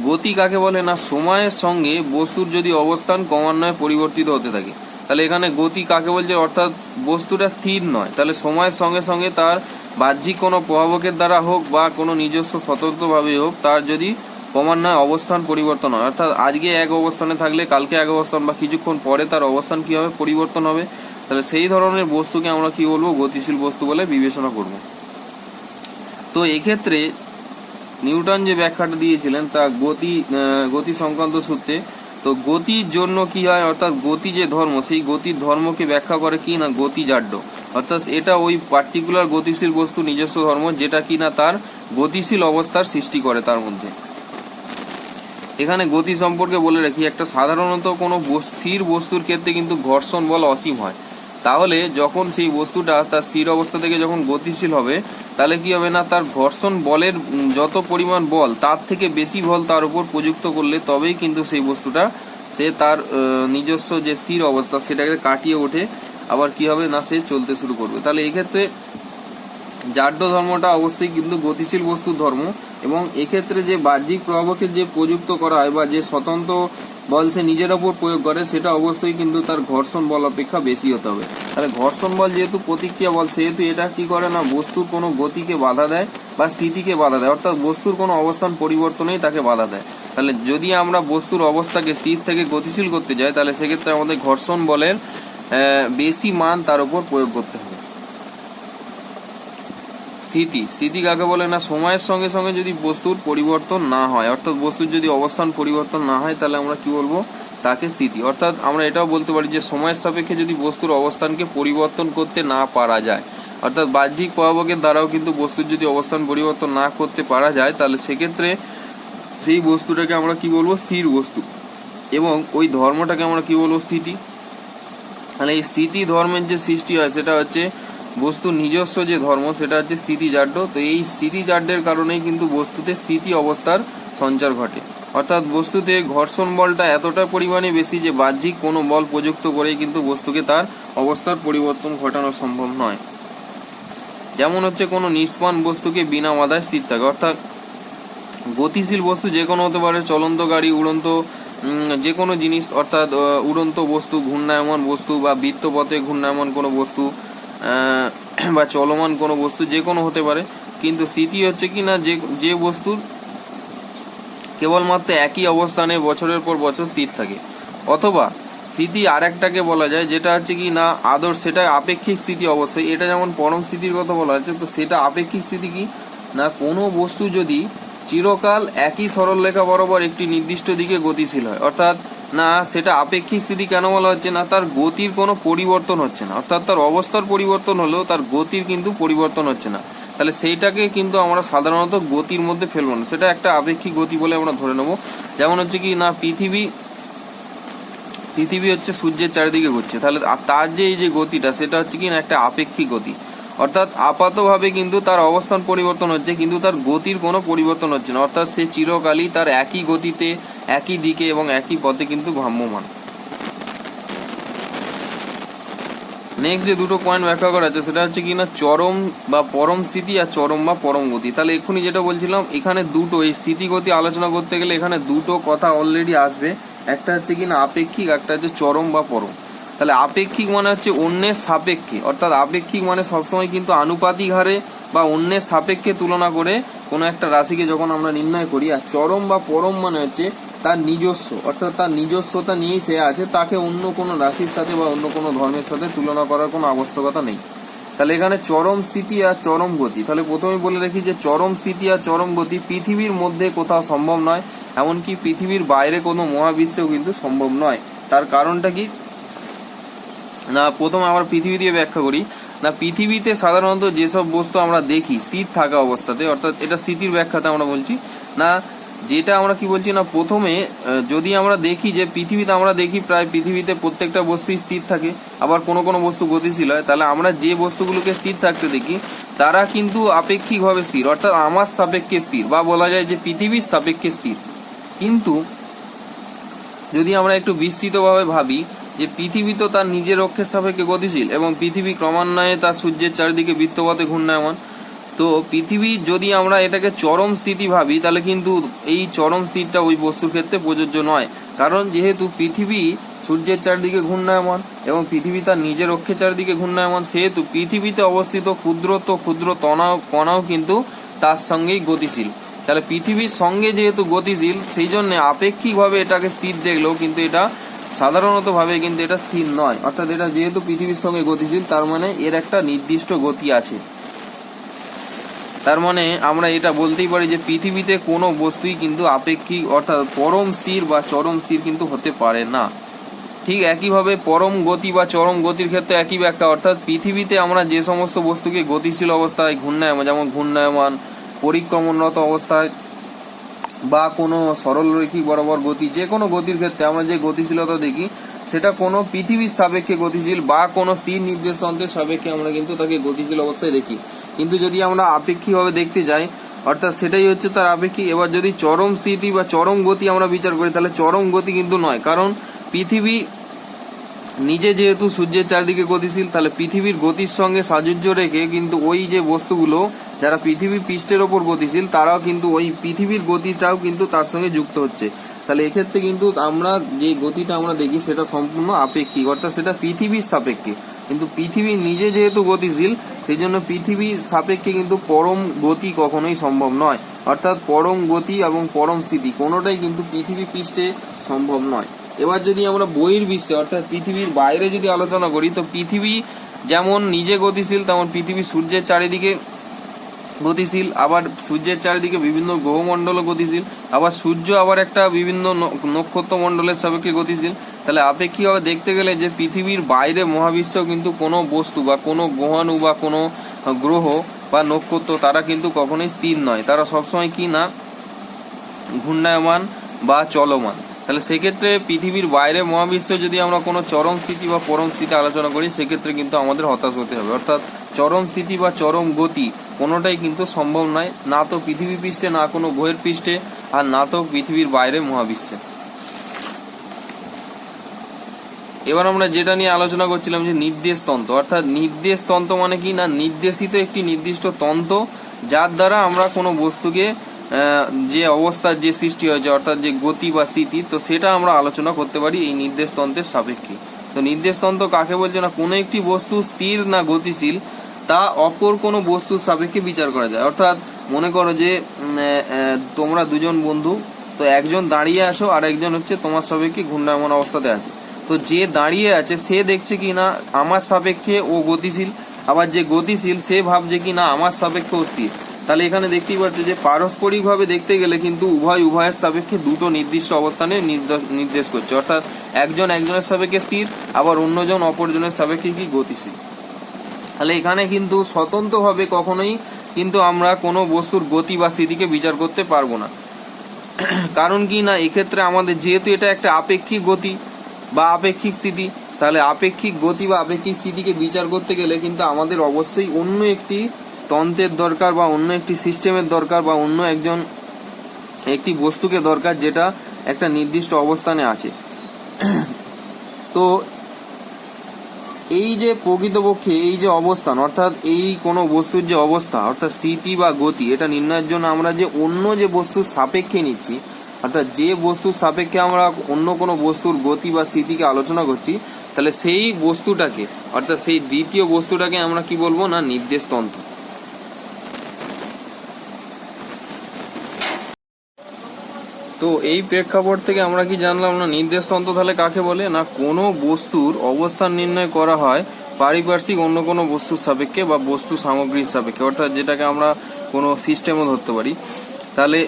গতি কাকে বলে না, সময়ের সঙ্গে বস্তুর যদি অবস্থান ক্রমান্বয়ে পরিবর্তিত হতে থাকে। তাহলে এখানে গতি কাকে বলছে, অর্থাৎ বস্তুটা স্থির নয়, তাহলে সময়ের সঙ্গে সঙ্গে তার বাহ্যিক কোনো প্রভাবকের দ্বারা হোক বা কোনো নিজস্ব স্বতন্ত্রভাবে হোক, তার যদি ক্রমান্বয়ে অবস্থান পরিবর্তন হয়, অর্থাৎ আজকে এক অবস্থানে থাকলে কালকে এক অবস্থান বা কিছুক্ষণ পরে তার অবস্থান কি হবে, পরিবর্তন হবে। তাহলে সেই ধরনের বস্তুকে আমরা কি বলবো, গতিশীল বস্তু বলে বিবেচনা করব। তো এক্ষেত্রে নিউটন যে ব্যাখ্যাটা দিয়েছিলেন তা গতি সংক্রান্ত সূত্রে। তো গতির জন্য কি হয়, অর্থাৎ গতি যে ধর্ম, সেই গতির ধর্মকে ব্যাখ্যা করে কি না গতিজাড্য। অর্থাৎ এটা ওই পার্টিকুলার গতিশীল বস্তু নিজস্ব ধর্ম, যেটা কি না তার গতিশীল অবস্থার সৃষ্টি করে তার মধ্যে। এখানে গতি সম্পর্কে বলে রাখি, একটা সাধারণত কোনো স্থির বস্তুর ক্ষেত্রে কিন্তু ঘর্ষণ বল অসীম হয়। তাহলে যখন সেই বস্তুটা তার স্থির অবস্থা থেকে যখন গতিশীল হবে, তাহলে কি হবে না, তার ঘর্ষণ বলের যত পরিমাণ বল তার থেকে বেশি বল তার উপর প্রযুক্ত করলে তবেই কিন্তু সেই বস্তুটা সে তার নিজস্ব যে স্থির অবস্থা সেটাকে কাটিয়ে ওঠে, আবার কি হবে না, সে চলতে শুরু করবে। তাহলে এক্ষেত্রে জাড্য ধর্মটা অবশ্যই কিন্তু গতিশীল বস্তুর ধর্ম, এবং এক্ষেত্রে যে বাহ্যিক প্রভাবকের যে প্রযুক্ত করা হয় বা যে স্বতন্ত্র বল সে নিজের ওপর প্রয়োগ করে, সেটা অবশ্যই কিন্তু তার ঘর্ষণ বল অপেক্ষা বেশি হতে হবে। তাহলে ঘর্ষণ বল যেহেতু প্রতিক্রিয়া বল, সেহেতু এটা কি করে না, বস্তুর কোনো গতিকে বাধা দেয় বা স্থিতিকে বাধা দেয়, অর্থাৎ বস্তুর কোনো অবস্থান পরিবর্তনেই তাকে বাধা দেয়। তাহলে যদি আমরা বস্তুর অবস্থাকে স্থির থেকে গতিশীল করতে যাই, তাহলে সেক্ষেত্রে আমাদের ঘর্ষণ বলের বেশি মান তার উপর প্রয়োগ করতে হবে। স্থিতি, স্থিতি কাকে বলে না সময়ের সঙ্গে সঙ্গে যদি বস্তুর পরিবর্তন না হয়, অর্থাৎ বস্তুর যদি অবস্থান পরিবর্তন না হয় তাহলে আমরা কি বলবো, তাকে স্থিতি। অর্থাৎ আমরা এটাও বলতে পারি যে সময়ের সাপেক্ষে যদি বস্তুর অবস্থানকে পরিবর্তন করতে না পারা যায়, অর্থাৎ বাহ্যিক প্রভাবকের দ্বারাও কিন্তু বস্তুর যদি অবস্থান পরিবর্তন না করতে পারা যায় তাহলে সেক্ষেত্রে সেই বস্তুটাকে আমরা কি বলবো, স্থির বস্তু, এবং ওই ধর্মটাকে আমরা কি বলবো, স্থিতি। তাহলে এই স্থিতি ধর্মের যে সৃষ্টি হয় সেটা হচ্ছে বস্তুর নিজস্ব যে ধর্ম, সেটা হচ্ছে স্থিতিজাড্য। তো এই স্থিতিজাড্যের কারণেই কিন্তু বস্তুতে স্থিতি অবস্থার সঞ্চার ঘটে, অর্থাৎ বস্তুতে ঘর্ষণ বলটা এতটা পরিমাণে বেশি যে বাহ্যিক কোনো বল প্রযুক্ত করেই কিন্তু বস্তুকে তার অবস্থার পরিবর্তন ঘটানো সম্ভব নয়। যেমন হচ্ছে কোনো নিষ্প্রাণ বস্তুকে বিনা বাধায় স্থির থাকে, অর্থাৎ গতিশীল বস্তু যে কোনো হতে পারে, চলন্ত গাড়ি, উড়ন্ত যে কোনো জিনিস, অর্থাৎ উড়ন্ত বস্তু, ঘূর্ণায়মান বস্তু বা বৃত্তপথে ঘূর্ণায়মান কোনো বস্তু বা চলমান কোনো বস্তু যে কোনো হতে পারে। কিন্তু স্থিতি হচ্ছে কি না যে বস্তুর কেবলমাত্র একই অবস্থানে বছরের পর বছর স্থির থাকে। অথবা স্থিতি আরেকটাকে বলা যায় যেটা হচ্ছে কি না আদর্শ, সেটা আপেক্ষিক স্থিতি অবশ্যই। এটা যেমন পরম স্থিতির কথা বলা হচ্ছে, তো সেটা আপেক্ষিক স্থিতি কি না কোনো বস্তু যদি চিরকাল একই সরলরেখা বরাবর একটি নির্দিষ্ট দিকে গতিশীল হয়, অর্থাৎ না সেটা আপেক্ষিক স্থিতি কেন বলা হচ্ছে না তার গতির কোনো পরিবর্তন হচ্ছে না, অর্থাৎ তার অবস্থার পরিবর্তন হলেও তার গতির কিন্তু পরিবর্তন হচ্ছে না, তাহলে সেইটাকে কিন্তু আমরা সাধারণত গতির মধ্যে ফেলবো না, সেটা একটা আপেক্ষিক গতি বলে আমরা ধরে নেব। যেমন হচ্ছে কি না পৃথিবী হচ্ছে সূর্যের চারিদিকে ঘুরছে, তাহলে তার যে এই যে গতিটা সেটা হচ্ছে কি না একটা আপেক্ষিক গতি, অর্থাৎ আপাতভাবে কিন্তু তার অবস্থান পরিবর্তন হচ্ছে কিন্তু তার গতির কোনো পরিবর্তন হচ্ছে না, অর্থাৎ সে চিরকালই তার একই গতিতে, একই দিকে এবং একই পথে কিন্তু ভ্রাম্যমান। নেক্সট যে দুটো পয়েন্ট ব্যাখ্যা করা আছে সেটা হচ্ছে কি না চরম বা পরম স্থিতি আর চরম বা পরম গতি। তাহলে এক্ষুনি যেটা বলছিলাম এখানে দুটো, এই স্থিতি গতি আলোচনা করতে গেলে এখানে দুটো কথা অলরেডি আসবে, একটা হচ্ছে কি না আপেক্ষিক, একটা হচ্ছে চরম বা পরম। তাহলে আপেক্ষিক মানে হচ্ছে অন্যের সাপেক্ষে, অর্থাৎ আপেক্ষিক মানে সবসময় কিন্তু আনুপাতিক হারে বা অন্যের সাপেক্ষে তুলনা করে কোনো একটা রাশিকে যখন আমরা নির্ণয় করি। আর চরম বা পরম মানে হচ্ছে তার নিজস্ব, অর্থাৎ তার নিজস্বতা নিয়েই সে আছে, তাকে অন্য কোনো রাশির সাথে বা অন্য কোনো ধর্মের সাথে তুলনা করার কোনো আবশ্যকতা নেই। তাহলে এখানে চরম স্থিতি আর চরম গতি, তাহলে প্রথমে বলে রাখি যে চরম স্থিতি আর চরম গতি পৃথিবীর মধ্যে কোথাও সম্ভব নয়, এমনকি পৃথিবীর বাইরে কোনো মহাবিশ্বেও কিন্তু সম্ভব নয়। তার কারণটা কি না, প্রথমে আমরা পৃথিবী দিয়ে ব্যাখ্যা করি। না পৃথিবীতে সাধারণত যেসব বস্তু আমরা দেখি স্থির থাকা অবস্থাতে, অর্থাৎ এটা স্থিতির ব্যাখ্যাতে আমরা বলছি না, যেটা আমরা কি বলছি না প্রথমে যদি আমরা দেখি যে পৃথিবীতে আমরা দেখি প্রায় পৃথিবীতে প্রত্যেকটা বস্তুই স্থির থাকে, আবার কোনো কোনো বস্তু গতিশীল হয়, তাহলে আমরা যে বস্তুগুলোকে স্থির থাকতে দেখি তারা কিন্তু আপেক্ষিকভাবে স্থির, অর্থাৎ আমার সাপেক্ষে স্থির, বা বলা যায় যে পৃথিবীর সাপেক্ষে স্থির। কিন্তু যদি আমরা একটু বিস্তৃতভাবে ভাবি যে পৃথিবী তো তার নিজের অক্ষের সাপেক্ষে গতিশীল এবং পৃথিবী ক্রমান্বয়ে তার সূর্যের চারিদিকে বৃত্তপথে ঘূর্ণায়মান, তো পৃথিবী যদি আমরা এটাকে চরম স্থিতি ভাবি তাহলে কিন্তু এই চরম স্থিতিটা ওই বস্তুর ক্ষেত্রে প্রযোজ্য নয়, কারণ যেহেতু পৃথিবী সূর্যের চারিদিকে ঘূর্ণায়মান এবং পৃথিবী তার নিজের অক্ষের চারিদিকে ঘূর্ণায়মান, সেহেতু পৃথিবীতে অবস্থিত ক্ষুদ্র কণাও কিন্তু তার সঙ্গেই গতিশীল। তাহলে পৃথিবীর সঙ্গে যেহেতু গতিশীল সেই জন্য আপেক্ষিকভাবে এটাকে স্থির দেখলেও কিন্তু এটা সাধারণত ভাবে কিন্তু এটা স্থির নয়, অর্থাৎ এটা যেহেতু পৃথিবীর সঙ্গে গতিশীল তার মানে এর একটা নির্দিষ্ট গতি আছে। তার মানে আমরা এটা বলতেই পারি যে পৃথিবীতে কোনো বস্তুই কিন্তু আপেক্ষিক অর্থাৎ পরম স্থির বা চরম স্থির কিন্তু হতে পারে না। ঠিক একইভাবে পরম গতি বা চরম গতির ক্ষেত্রে একই ব্যাখ্যা, অর্থাৎ পৃথিবীতে আমরা যে সমস্ত বস্তুকে গতিশীল অবস্থায় ঘূর্ণায়মান, যেমন ঘূর্ণায়মান, পরিক্রমণরত অবস্থায় বা কোনো সরলরৈখিক বরাবর গতি, যে কোনো গতির ক্ষেত্রে আমরা যে গতিশীলতা দেখি সেটা কোনো পৃথিবীর সাপেক্ষে গতিশীল বা কোনো স্থির নির্দেশাঙ্কের সাপেক্ষে আমরা কিন্তু তাকে গতিশীল অবস্থায় দেখি। কিন্তু যদি আমরা আপেক্ষিকভাবে দেখতে যাই অর্থাৎ সেটাই হচ্ছে তার আপেক্ষিক। এবার যদি চরম স্থিতি বা চরম গতি আমরা বিচার করি তাহলে চরম গতি কিন্তু নয়, কারণ পৃথিবী নিজে যেহেতু সূর্যের চারদিকে গতিশীল, তাহলে পৃথিবীর গতির সঙ্গে সাযুজ্য রেখে কিন্তু ওই যে বস্তুগুলো যারা পৃথিবী পৃষ্ঠের ওপর গতিশীল তারাও কিন্তু ওই পৃথিবীর গতিটাও কিন্তু তার সঙ্গে যুক্ত হচ্ছে। তাহলে এক্ষেত্রে কিন্তু আমরা যে গতিটা আমরা দেখি সেটা সম্পূর্ণ আপেক্ষিক, অর্থাৎ সেটা পৃথিবীর সাপেক্ষে। কিন্তু পৃথিবী নিজে যেহেতু গতিশীল সেই জন্য পৃথিবীর সাপেক্ষে কিন্তু পরম গতি কখনোই সম্ভব নয়, অর্থাৎ পরম গতি এবং পরম স্থিতি কোনোটাই কিন্তু পৃথিবী পৃষ্ঠে সম্ভব নয়। এবার যদি আমরা বহির্বিশ্বে অর্থাৎ পৃথিবীর বাইরে যদি আলোচনা করি, তো পৃথিবী যেমন নিজে গতিশীল তেমন পৃথিবী সূর্যের চারিদিকে গতিশীল, আবার সূর্যের চারিদিকে বিভিন্ন গ্রহমণ্ডলও গতিশীল, আবার সূর্য আবার একটা বিভিন্ন নক্ষত্র মণ্ডলের সাপেক্ষে গতিশীল। তাহলে আপেক্ষিকভাবে দেখতে গেলে যে পৃথিবীর বাইরে মহাবিশ্বেও কিন্তু কোনো বস্তু বা কোনো গ্রহাণু বা কোনো গ্রহ বা নক্ষত্র তারা কিন্তু কখনোই স্থির নয়, তারা সবসময় কি না ঘূর্ণায়মান বা চলমান। তাহলে সেক্ষেত্রে পৃথিবীর বাইরে মহাবিশ্বে যদি আমরা কোনো চরম স্থিতি বা পরম স্থিতি আলোচনা করি, সেক্ষেত্রে কিন্তু আমাদের হতাশ হতে হবে। অর্থাৎ চরম স্থিতি বা চরম গতি কোনোটাই কিন্তু সম্ভব নয়, না তো পৃথিবী পৃষ্ঠে, না কোনো গ্রহের পৃষ্ঠে, আর না তো পৃথিবীর বাইরে মহাবিশ্বে। এবার আমরা যেটা নিয়ে আলোচনা করছিলাম যে নির্দেশ তন্ত্র, অর্থাৎ নির্দেশ তন্ত্র মানে কি না নির্দেশিত একটি নির্দিষ্ট তন্ত্র, যার দ্বারা আমরা কোনো বস্তুকে যে অবস্থার যে সৃষ্টি হয়েছে অর্থাৎ যে গতি বা স্থিতি, তো সেটা আমরা আলোচনা করতে পারি এই নির্দেশ তন্ত্রের সাপেক্ষে। তো নির্দেশ তন্ত্র কাকে বলছে না কোনো একটি বস্তু স্থির না গতিশীল তা অপর কোনো বস্তুর সাপেক্ষে বিচার করা যায়। অর্থাৎ মনে করো যে তোমরা দুজন বন্ধু, তো একজন দাঁড়িয়ে আসো আর একজন হচ্ছে তোমার সাপেক্ষে ঘূর্ণায়মান অবস্থাতে আছে। তো যে দাঁড়িয়ে আছে সে দেখছে কি না আমার সাপেক্ষে ও গতিশীল, আবার যে গতিশীল সে ভাবছে কি না আমার সাপেক্ষে স্থির। তাহলে এখানে দেখতেই পাচ্ছ যে পারস্পরিক ভাবে দেখতে গেলে কিন্তু উভয়ের সাপেক্ষে দুটো নির্দিষ্ট অবস্থানে নির্দেশ করছে। অর্থাৎ একজন একজনের সাপেক্ষে স্থির, আবার অন্যজন অপরজনের সাপেক্ষে কি গতিশীল। তাহলে এখানে কিন্তু স্বতন্ত্রভাবে কখনোই কিন্তু আমরা কোনো বস্তুর গতি বা স্থিতিকে বিচার করতে পারবো না। কারণ কি না এক্ষেত্রে আমাদের যেহেতু এটা একটা আপেক্ষিক গতি বা আপেক্ষিক স্থিতি, তাহলে আপেক্ষিক গতি বা আপেক্ষিক স্থিতিকে বিচার করতে গেলে কিন্তু আমাদের অবশ্যই অন্য একটি তন্ত্রের দরকার বা অন্য একটি সিস্টেমের দরকার বা অন্য একটি বস্তুকে দরকার যেটা একটা নির্দিষ্ট অবস্থানে আছে। তো এই যে প্রকৃতপক্ষে এই যে অবস্থান অর্থাৎ এই কোনো বস্তুর যে অবস্থা অর্থাৎ স্থিতি বা গতি, এটা নির্ণয়ের জন্য আমরা যে অন্য যে বস্তুর সাপেক্ষে নিচ্ছি, অর্থাৎ যে বস্তুর সাপেক্ষে আমরা অন্য কোনো বস্তুর গতি বা স্থিতিকে আলোচনা করছি, তাহলে সেই বস্তুটাকে অর্থাৎ সেই দ্বিতীয় বস্তুটাকে আমরা কি বলবো না নির্দেশ তন্ত্র। তো এই প্রেক্ষাপট থেকে আমরা কি জানলাম না নির্দেশ তন্ত্র তাহলে কাকে বলে না কোনো বস্তুর অবস্থান নির্ণয় করা হয় পারিপার্শ্বিক অন্য কোনো বস্তুর সাপেক্ষে বা বস্তু সামগ্রীর সাপেক্ষে, অর্থাৎ যেটাকে আমরা কোনো সিস্টেমও ধরতে পারি। তাহলে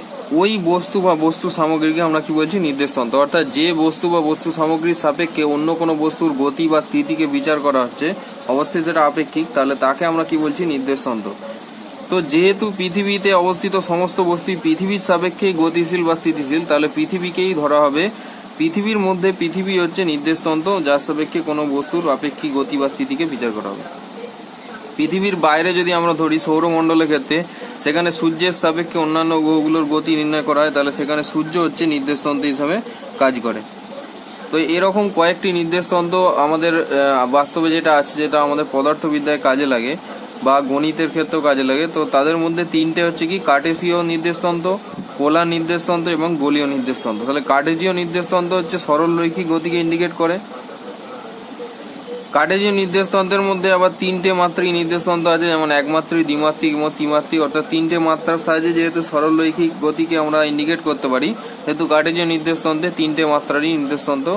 ওই বস্তু বা বস্তু সামগ্রীকে আমরা কি বলছি নির্দেশ তন্ত্র। অর্থাৎ যে বস্তু বা বস্তু সামগ্রীর সাপেক্ষে অন্য কোনো বস্তুর গতি বা স্থিতিকে বিচার করা হচ্ছে, অবশ্যই সেটা আপেক্ষিক, তাহলে তাকে আমরা কি বলছি নির্দেশ তন্ত্র। তো যেহেতু পৃথিবীতে অবস্থিত সমস্ত বস্তু পৃথিবীর সাপেক্ষে গতিশীল বা স্থিতিশীল, তাহলে পৃথিবীকেই ধরা হবে, পৃথিবীর মধ্যে পৃথিবী হচ্ছে নির্দেশতন্ত্র যার সাপেক্ষে কোনো বস্তুর আপেক্ষিক গতি বা স্থিতিকে বিচার করা হবে। পৃথিবীর বাইরে যদি আমরা ধরি সৌরমণ্ডলের ক্ষেত্রে, সেখানে সূর্যের সাপেক্ষে অন্যান্য গ্রহগুলোর গতি নির্ণয় করা হয়, তাহলে সেখানে সূর্য হচ্ছে নির্দেশতন্ত্র হিসাবে কাজ করে। তো এরকম কয়েকটি নির্দেশতন্ত্র আমাদের বাস্তবে যেটা আছে, যেটা আমাদের পদার্থবিদ্যায় কাজে লাগে বা গণিতের ক্ষেত্রেও কাজে লাগে। তো তাদের মধ্যে তিনটে হচ্ছে কি কার্টেসীয় নির্দেশতন্ত্র, পোলার নির্দেশতন্ত্র এবং গোলীয় নির্দেশতন্ত্র। তাহলে কার্টেসীয় নির্দেশতন্ত্র হচ্ছে সরল রৈখিক গতিকে ইন্ডিকেট করে। কার্টেসীয় নির্দেশতন্ত্রের মধ্যে আবার তিনটে মাত্রিক নির্দেশতন্ত্র আছে, যেমন একমাত্রিক, দ্বিমাত্রিক এবং ত্রিমাত্রিক, অর্থাৎ তিনটে মাত্রার সাহায্যে যেহেতু সরল রৈখিক গতিকে আমরা ইন্ডিকেট করতে পারি, যেহেতু কার্টেসীয় নির্দেশতন্ত্রে তিনটে মাত্রারই নির্দেশতন্ত্র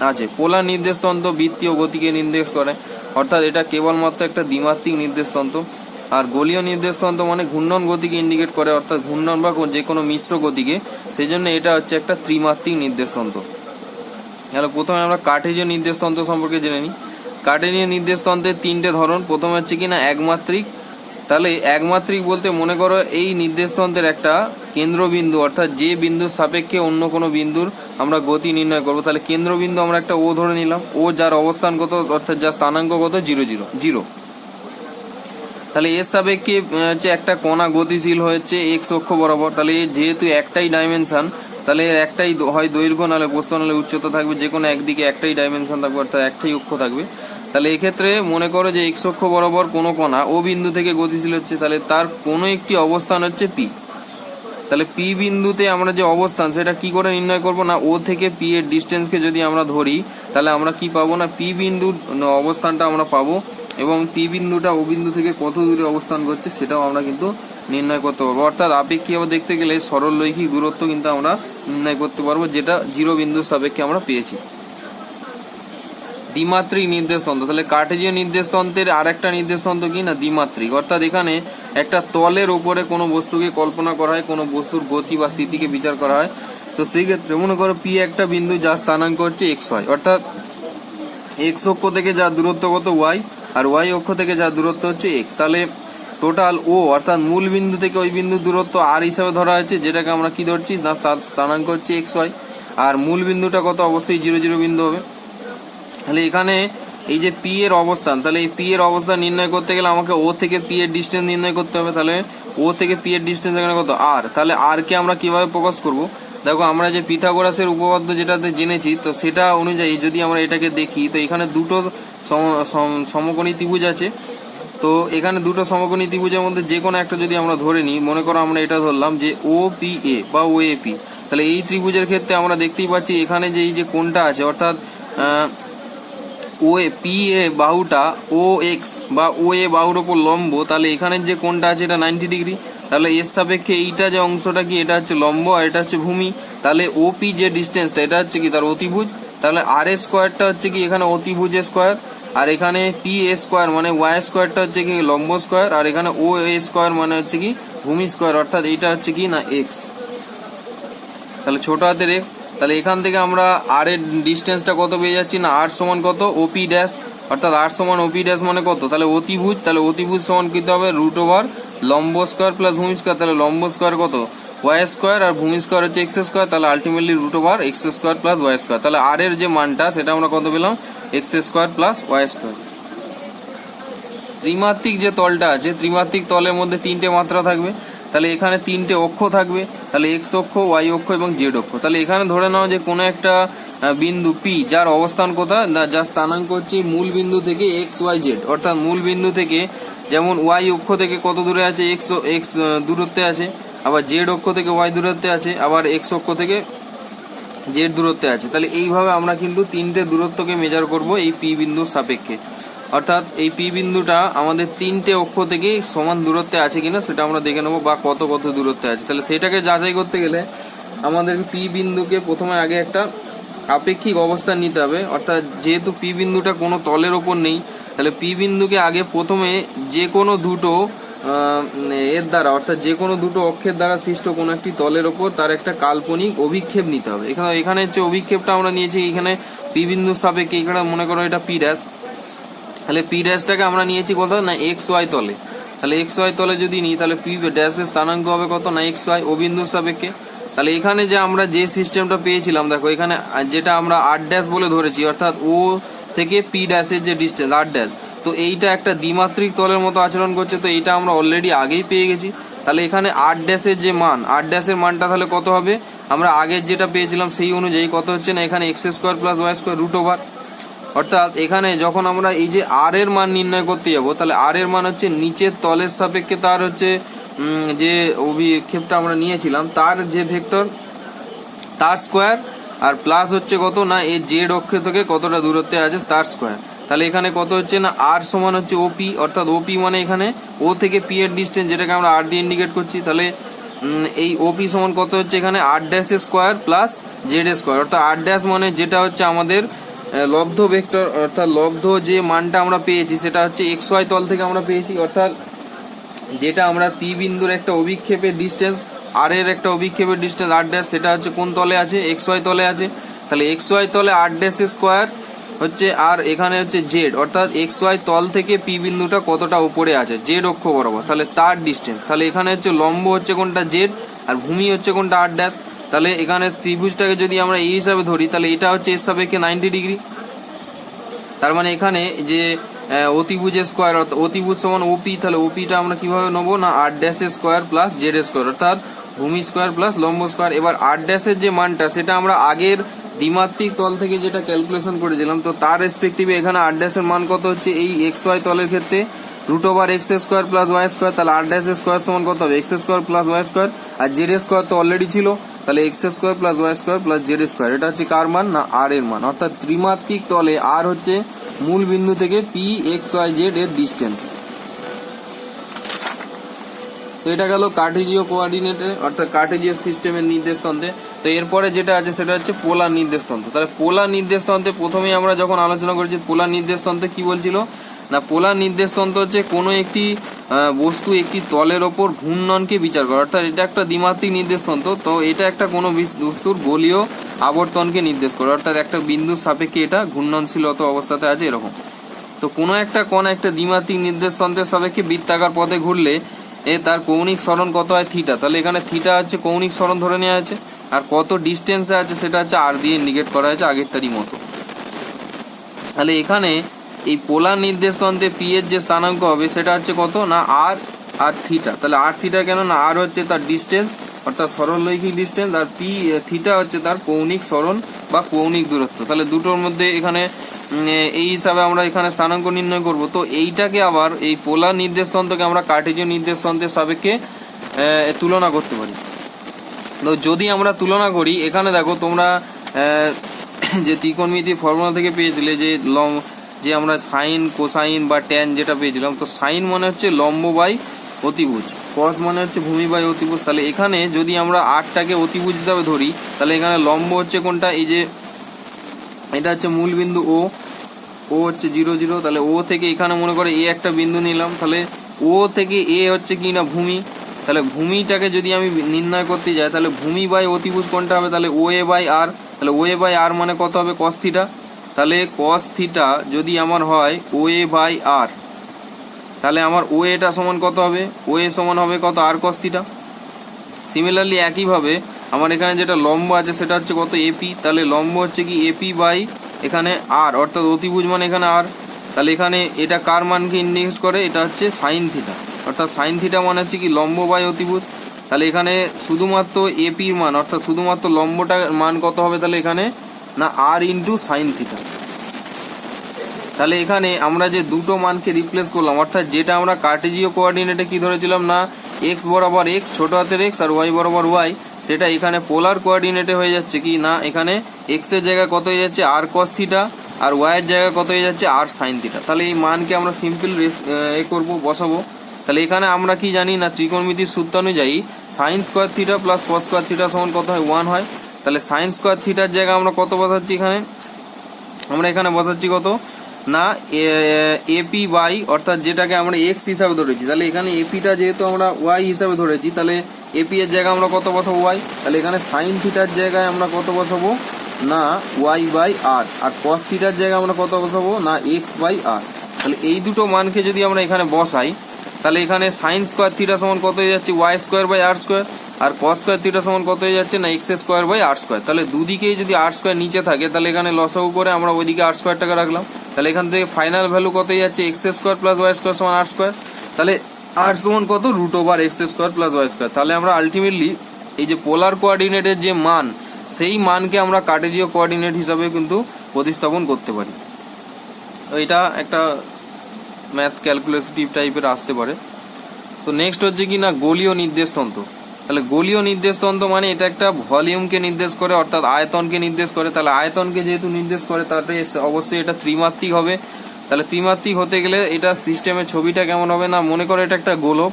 আছে। পোলার নির্দেশতন্ত্র বৃত্তীয় গতিকে নির্দেশ করে, অর্থাৎ এটা কেবলমাত্র একটা দ্বিমাত্রিক নির্দেশতন্ত্র। আর গোলীয় নির্দেশতন্ত্র মানে ঘূর্ণন গতিকে ইন্ডিকেট করে, অর্থাৎ ঘূর্ণন বা যে কোনো মিশ্র গতিকে, সেই জন্য এটা হচ্ছে একটা ত্রিমাত্রিক নির্দেশতন্ত্র। তাহলে প্রথমে আমরা কার্টেসীয় নির্দেশতন্ত্র সম্পর্কে জেনে নিই। কার্টেসীয় নির্দেশতন্ত্রের তিনটে ধরন। প্রথমে হচ্ছে কিনা একমাত্রিক। তাহলে একমাত্রিক বলতে মনে করো এই নির্দেশতন্ত্রের একটা কেন্দ্রবিন্দু, অর্থাৎ যে বিন্দুর সাপেক্ষে অন্য কোনো বিন্দুর আমরা গতি নির্ণয় করবো। তাহলে কেন্দ্রবিন্দু আমরা একটা ও ধরে নিলাম, ও যার অবস্থান কত অর্থাৎ যার স্থানাঙ্ক কত 0 0 0। তাহলে এর সাপেক্ষে হচ্ছে একটা কণা গতিশীল হয়েছে এক্স অক্ষ বরাবর। তাহলে যেহেতু একটাই ডাইমেনশন, তাহলে এর একটাই হয় দৈর্ঘ্য নাহলে প্রস্থ নাহলে উচ্চতা থাকবে, যে কোনো একদিকে একটাই ডাইমেনশন থাকবে, অর্থাৎ একটাই অক্ষ থাকবে। তাহলে এক্ষেত্রে মনে করো যে এক্স অক্ষ বরাবর কোনো কণা ও বিন্দু থেকে গতিশীল হচ্ছে, তাহলে তার কোনো একটি অবস্থান হচ্ছে পি। তাহলে পি বিন্দুতে আমরা যে অবস্থান সেটা কি করে নির্ণয় করব না ও থেকে পি এর ডিস্টেন্সকে যদি আমরা ধরি, তাহলে আমরা কি পাবো না পি বিন্দুর অবস্থানটা আমরা পাবো, এবং পি বিন্দুটা ও বিন্দু থেকে কত দূরে অবস্থান করছে সেটাও আমরা কিন্তু নির্ণয় করতে পারবো। অর্থাৎ আপেক্ষিকভাবে দেখতে গেলে সরল রৈখিক দূরত্ব কিন্তু আমরা নির্ণয় করতে পারবো, যেটা 0 বিন্দুর সাপেক্ষে আমরা পেয়েছি। দ্বিমাত্রিক নির্দেশতন্ত্র। তাহলে কার্টেসীয় নির্দেশতন্ত্রের আর একটা নির্দেশতন্ত্র কি না দ্বিমাত্রিক, অর্থাৎ এখানে একটা তলের উপরে কোনো বস্তুকে কল্পনা করা হয়, কোনো বস্তুর গতি বা স্থিতিকে বিচার করা হয়। তো সেই ক্ষেত্রে মনে করো পি একটা বিন্দু যার স্থানাঙ্ক হচ্ছে এক্স ওয়াই, অর্থাৎ এক্স অক্ষ থেকে যার দূরত্ব কত ওয়াই, আর ওয়াই অক্ষ থেকে যার দূরত্ব হচ্ছে এক্স। তাহলে টোটাল ও অর্থাৎ মূল বিন্দু থেকে ওই বিন্দুর দূরত্ব আর হিসাবে ধরা হয়েছে, যেটাকে আমরা কি ধরছি না স্থানাঙ্ক হচ্ছে এক্স ওয়াই। আর মূল বিন্দুটা কত, অবশ্যই 0 0 বিন্দু হবে। তাহলে এখানে এই যে পি এর অবস্থান, তাহলে এই পি এর অবস্থান নির্ণয় করতে গেলে আমাকে ও থেকে পি এর ডিস্টেন্স নির্ণয় করতে হবে। তাহলে ও থেকে পি এর ডিস্টেন্স এখানে কত আর, তাহলে আর কে আমরা কিভাবে প্রকাশ করব? দেখো আমরা যে পিথাগোরাসের উপপাদ্য যেটাতে জেনেছি, তো সেটা অনুযায়ী যদি আমরা এটাকে দেখি, তো এখানে দুটো সমকোণী ত্রিভুজ আছে। তো এখানে দুটো সমকোণী ত্রিভুজের মধ্যে যে কোনো একটা যদি আমরা ধরে নিই, মনে করো আমরা এটা ধরলাম যে ও পি এ বা ও এ পি, তাহলে এই ত্রিভুজের ক্ষেত্রে আমরা দেখতেই পাচ্ছি এখানে যে এই যে কোণটা আছে, অর্থাৎ ও এ পি এ বাহুটা ও এক্স বা ও এ বাহুর ওপর লম্ব, তাহলে এখানে যে কোণটা আছে এটা 90 ডিগ্রি। তাহলে এর সাপেক্ষে এইটা যে অংশটা কি, এটা হচ্ছে লম্ব আর এটা হচ্ছে ভূমি। তাহলে ওপি যে ডিস্টেন্সটা এটা হচ্ছে কি তার অতিভুজ। তাহলে আর এর স্কোয়ারটা হচ্ছে কি এখানে অতিভুজের স্কোয়ার, আর এখানে পি এ স্কোয়ার মানে ওয়াই স্কোয়ারটা হচ্ছে কি লম্ব স্কোয়ার, আর এখানে ও এ স্কোয়ার মানে হচ্ছে কি ভূমি স্কোয়ার, অর্থাৎ এইটা হচ্ছে কি না এক্স। তাহলে ছোট হাতের এক্স। তাহলে এখান থেকে আমরা আর এর ডিস্টেন্সটা কত পেয়ে যাচ্ছি না আর সমান কত ওপি ড্যাশ, অর্থাৎ আর সমান ওপি ড্যাশ মানে কত, তাহলে অতিভুজ। তাহলে অতিভুজ সমান কি হবে রুট ওভার লম্ব স্কোয়ার প্লাস ভূমি স্কোয়ার। তাহলে লম্ব স্কোয়ার কত ওয়াই স্কোয়ার আর ভূমি স্কোয়ার হচ্ছে এক্স স্কোয়ার, তাহলে ultimately root over x square plus y square. তাহলে আর এর যে মানটা সেটা আমরা কত পেলাম x square plus y square. ত্রিমাত্রিক যে তলটা আছে, ত্রিমাত্রিক তলের মধ্যে 3টে মাত্রা থাকবে। তাহলে এখানে 3টে অক্ষ থাকবে, তাহলে এক্স অক্ষ, ওয়াই অক্ষ এবং জেড অক্ষ। তাহলে এখানে ধরে নাও যে কোনো একটা বিন্দু পি যার অবস্থান কোথায় না, যার স্থানাঙ্ক হচ্ছে মূল বিন্দু থেকে এক্স ওয়াই জেড, অর্থাৎ মূল বিন্দু থেকে যেমন ওয়াই অক্ষ থেকে কত দূরে আছে এক্স দূরত্বে আছে, আবার জেড অক্ষ থেকে ওয়াই দূরত্বে আছে, আবার এক্স অক্ষ থেকে জেড দূরত্বে আছে। তাহলে এইভাবে আমরা কিন্তু 3টে দূরত্বকে মেজার করব এই পি বিন্দুর সাপেক্ষে, অর্থাৎ এই পি বিন্দুটা আমাদের 3টে অক্ষ থেকে সমান দূরত্বে আছে কিনা সেটা আমরা দেখে নেবো, বা কত কত দূরত্বে আছে। তাহলে সেটাকে যাচাই করতে গেলে আমাদের পি বিন্দুকে প্রথমে আগে একটা আপেক্ষিক অবস্থান নিতে হবে, অর্থাৎ যেহেতু পি বিন্দুটা কোনো তলের ওপর নেই, তাহলে পি বিন্দুকে আগে প্রথমে যে কোনো দুটো এর দ্বারা, অর্থাৎ যে কোনো দুটো অক্ষের দ্বারা সৃষ্ট কোনো একটি তলের ওপর তার একটা কাল্পনিক অভিক্ষেপ নিতে হবে। এখানে হচ্ছে অভিক্ষেপটা আমরা নিয়েছি এখানে পি বিন্দুর সাপেক্ষে, এখানে মনে করো এটা পি ড্যাশ, তাহলে পি ড্যাশটাকে আমরা নিয়েছি কত না এক্স ওয়াই তলে। তাহলে এক্স ওয়াই তলে যদি নিই তাহলে পি ড্যাশের স্থানাঙ্ক হবে কত না এক্স ওয়াই ও বিন্দুর সাপেক্ষে। তাহলে এখানে যে আমরা যে সিস্টেমটা পেয়েছিলাম, দেখো এখানে যেটা আমরা আর ড্যাশ বলে ধরেছি, অর্থাৎ ও থেকে পি ড্যাশের যে ডিস্টেন্স আর ড্যাশ, তো এইটা একটা দ্বিমাত্রিক তলের মতো আচরণ করছে, তো এইটা আমরা অলরেডি আগেই পেয়ে গেছি। তাহলে এখানে আর ড্যাশের যে মান, আর ড্যাশের মানটা তাহলে কত হবে, আমরা আগের যেটা পেয়েছিলাম সেই অনুযায়ী কত হচ্ছে না এখানে x square plus y square root over. অর্থাৎ এখানে যখন আমরা এই যে আর এর মান নির্ণয় করতে যাব, তাহলে আর এর মান হচ্ছে নিচের তলের সাপেক্ষে তার হচ্ছে যে অভিক্ষেপটা আমরা নিয়েছিলাম তার যে ভেক্টর তার স্কোয়ার, আর প্লাস হচ্ছে কত না এই জেড অক্ষ থেকে কতটা দূরত্বে আছে তার স্কোয়ার। তাহলে এখানে কত হচ্ছে না আর সমান হচ্ছে ওপি, অর্থাৎ ওপি মানে এখানে ও থেকে পি এর ডিস্টেন্স, যেটাকে আমরা আর দিয়ে ইন্ডিকেট করছি। তাহলে এই ওপি সমান কত হচ্ছে এখানে r dash square plus z square, অর্থাৎ আর ড্যাশ মানে যেটা হচ্ছে আমাদের লব্ধ ভেক্টর, অর্থাৎ লব্ধ যে মানটা আমরা পেয়েছি সেটা হচ্ছে এক্স ওয়াই তল থেকে আমরা পেয়েছি, অর্থাৎ যেটা আমরা পি বিন্দুর একটা অভিক্ষেপের ডিস্টেন্স, আর এর একটা অভিক্ষেপের ডিস্টেন্স আর ড্যাশ, সেটা হচ্ছে কোন তলে আছে এক্স ওয়াই তলে আছে। তাহলে এক্স ওয়াই তলে আর ড্যাশ স্কোয়ার হচ্ছে, আর এখানে হচ্ছে জেড, অর্থাৎ এক্স ওয়াই তল থেকে পি বিন্দুটা কতটা উপরে আছে জেড অক্ষ বরাবর, তাহলে তার ডিস্টেন্স। তাহলে এখানে হচ্ছে লম্ব হচ্ছে কোনটা জেড আর ভূমি হচ্ছে কোনটা আর ড্যাশ। তাহলে এখানে ত্রিভুজটাকে যদি আমরা এই হিসাবে ধরি, তাহলে এটা হচ্ছে এর সাপেক্ষে 90 ডিগ্রি। তার মানে এখানে যে অতিভুজের স্কোয়ার, অর্থাৎ অতিভুজ সমান ওপি, তাহলে ওপিটা আমরা কিভাবে নেবো না আর ড্যাশের স্কোয়ার প্লাস জেড স্কোয়ার, অর্থাৎ ভূমি স্কোয়ার প্লাস লম্ব স্কোয়ার। এবার আর ড্যাশের যে মানটা সেটা আমরা আগের দ্বিমাত্রিক তল থেকে যেটা ক্যালকুলেশন করেছিলাম, তো তার রেসপেক্টিভে এখানে আর ড্যাশের মান কত হচ্ছে এই এক্স ওয়াই তলের ক্ষেত্রে root over x square plus y square. তাহলে আর ড্যাশের স্কোয়ার সমান কত হবে x square plus y square, আর জেড স্কোয়ার তো অলরেডি ছিল, তাহলে x square plus y square plus z square. এটা হচ্ছে কার মান না আর এর মান, অর্থাৎ ত্রিমাত্রিক তলে আর হচ্ছে মূল বিন্দু থেকে পি এক্স ওয়াই জেড এর ডিস্টেন্স। তো এটা গেল কার্টেজীয় কোঅর্ডিনেটে, অর্থাৎ কার্টেজীয় সিস্টেমের নির্দেশতন্ত্রে। তো এরপরে যেটা আছে সেটা হচ্ছে পোলার নির্দেশতন্ত্র। তাহলে পোলার নির্দেশতন্ত্রে প্রথমেই আমরা যখন আলোচনা করেছি পোলার নির্দেশতন্ত্রে কি বলছিল না পোলার নির্দেশতন্ত্র হচ্ছে কোনো একটি বস্তু একটি তলের ওপর ঘূর্ণনকে বিচার করে, অর্থাৎ এটা একটা দ্বিমাত্রিক নির্দেশতন্ত্র। তো এটা একটা কোনো বস্তুর গোলীয় আবর্তনকে নির্দেশ করে, অর্থাৎ একটা বিন্দুর সাপেক্ষে এটা ঘূর্ণনশীলত অবস্থাতে আছে এরকম। তো কোনো একটা কোণ একটা দ্বিমাত্রিক নির্দেশতন্ত্রের সাপেক্ষে বৃত্তাকার পথে ঘুরলে তার কৌণিক সরণ কত হয় থিটা। তাহলে এখানে থিটা হচ্ছে কৌণিক সরণ ধরে নেওয়া আছে, আর কত ডিস্টেন্সে আছে সেটা হচ্ছে আর দিয়ে ইন্ডিকেট করা হয়েছে আগেরটারই মতো। তাহলে এখানে এই পোলার নির্দেশতন্ত্রে পি এর যে স্থানাঙ্ক হবে সেটা হচ্ছে কত না আর আর থিটা। তাহলে আর থিটা কেন না আর হচ্ছে তার ডিস্টেন্স অর্থাৎ সরলরৈখিক ডিস্টেন্স, আর পি থিটা হচ্ছে তার কৌণিক সরণ বা কৌণিক দূরত্ব। তাহলে দুটোর মধ্যে এখানে এই হিসাবে আমরা এখানে স্থানাঙ্ক নির্ণয় করব। তো এইটাকে আবার এই পোলার নির্দেশতন্ত্রকে আমরা কার্টেজীয় নির্দেশতন্ত্রের সাপেক্ষে তুলনা করতে পারি। তো যদি আমরা তুলনা করি এখানে দেখো তোমরা যে ত্রিকোণমিতির ফর্মুলা থেকে পেয়েছিলে যে আমরা সাইন কোসাইন বা ট্যান যেটা পেয়েছিলাম, তো সাইন মানে হচ্ছে লম্ব বাই অতিভুজ, কস মানে হচ্ছে ভূমি বাই অতিভুজ। তাহলে এখানে যদি আমরা আটটাকে অতিভুজ হিসাবে ধরি তাহলে এখানে লম্ব হচ্ছে কোনটা, এই যে এটা হচ্ছে মূল বিন্দু ও হচ্ছে 0 0। তাহলে ও থেকে এখানে মনে করে এ একটা বিন্দু নিলাম, তাহলে ও থেকে এ হচ্ছে কি না ভূমি। তাহলে ভূমিটাকে যদি আমি নির্ণয় করতে যাই তাহলে ভূমি বাই অতিভুজ কোনটা হবে, তাহলে ও এ বাই আর। তাহলে ও এ বাই আর মানে কত হবে কস থিটা। তাহলে কস থিটা যদি আমার হয় ও এ বাই আর, তাহলে আমার ও এটা সমান কত হবে, ও এ সমান হবে কত আর কস থিটা। সিমিলারলি একইভাবে আমার এখানে যেটা লম্ব আছে সেটা হচ্ছে কত এপি। তাহলে লম্ব হচ্ছে কি এপি বাই এখানে আর, অর্থাৎ অতিভুজ মানে এখানে আর। তাহলে এখানে এটা কার মানকে ইন্ডিকেট করে, এটা হচ্ছে সাইন থিটা, অর্থাৎ সাইন থিটা মানে হচ্ছে কি লম্ব বাই অতিভুজ। তাহলে এখানে শুধুমাত্র এপির মান অর্থাৎ শুধুমাত্র লম্বটার মান কত হবে, তাহলে এখানে না আর ইন্টু সাইন থিটা। তাহলে এখানে আমরা যে দুটো মানকে রিপ্লেস করলাম, অর্থাৎ যেটা আমরা কার্টেজীয় কোঅর্ডিনেটে কি ধরেছিলাম না এক্স বরাবর এক্স ছোট হাতের এক্স আর ওয়াই বরাবর ওয়াই, সেটা এখানে পোলার কোঅর্ডিনেটে হয়ে যাচ্ছে কি না এখানে এক্স এর জায়গায় কত হয়ে যাচ্ছে আর কস থিটা, আর ওয়াই এর জায়গায় কত হয়ে যাচ্ছে আর সাইন থিটা। তাহলে এই মানকে আমরা সিম্পল করবো বসাবো। তাহলে এখানে আমরা কি জানি না ত্রিকোণমিতির সূত্র অনুযায়ী sign square theta plus cos square theta সমান কত হয় 1 হয়। তাহলে সাইন স্কোয়ার থিটার জায়গায় আমরা কত বসাচ্ছি, এখানে আমরা এখানে বসাচ্ছি কত না এপি বাই, অর্থাৎ যেটাকে আমরা এক্স হিসাবে ধরেছি। তাহলে এখানে এপিটা যেহেতু আমরা ওয়াই হিসাবে ধরেছি তাহলে এপি এর জায়গায় আমরা কত বসাবো ওয়াই। তাহলে এখানে সাইন থিটার জায়গায় আমরা কত বসাবো না ওয়াই বাই আর, আর কস থিটার জায়গায় আমরা কত বসাবো না এক্স বাই আর। তাহলে এই দুটো মানকে যদি আমরা এখানে বসাই তাহলে এখানে সাইন স্কোয়ার থিটা সমান কত হয়ে যাচ্ছে y square by r square, আর কস স্কোয়ার থিটা সমান কত হয়ে যাচ্ছে না x square by r square. তাহলে দুদিকেই যদি আর স্কোয়ার নিচে থাকে তাহলে এখানে লসাগু করে আমরা ওইদিকে আর স্কোয়ারটাকে রাখলাম। তাহলে এখান থেকে ফাইনাল ভ্যালু কত হয়ে যাচ্ছে x square plus y square সমান আর স্কোয়ার। তাহলে আর সমান কত root over x square plus y square. তাহলে আমরা আলটিমেটলি এই যে পোলার কোঅর্ডিনেটের যে মান সেই মানকে আমরা কার্টেজীয় কোঅর্ডিনেট হিসাবে কিন্তু প্রতিস্থাপন করতে পারি। তো এটা একটা ম্যাথ ক্যালকুলেটিভ টাইপের আসতে পারে। তো নেক্সট হচ্ছে কি না গোলীয় নির্দেশতন্ত্র। তাহলে গোলীয় নির্দেশতন্ত্র মানে এটা একটা ভলিউমকে নির্দেশ করে, অর্থাৎ আয়তনকে নির্দেশ করে। তাহলে আয়তনকে যেহেতু নির্দেশ করে তাহলে অবশ্যই এটা ত্রিমাত্রিক হবে। তাহলে ত্রিমাত্রিক হতে গেলে এটা সিস্টেমের ছবিটা কেমন হবে না মনে করো এটা একটা গোলক,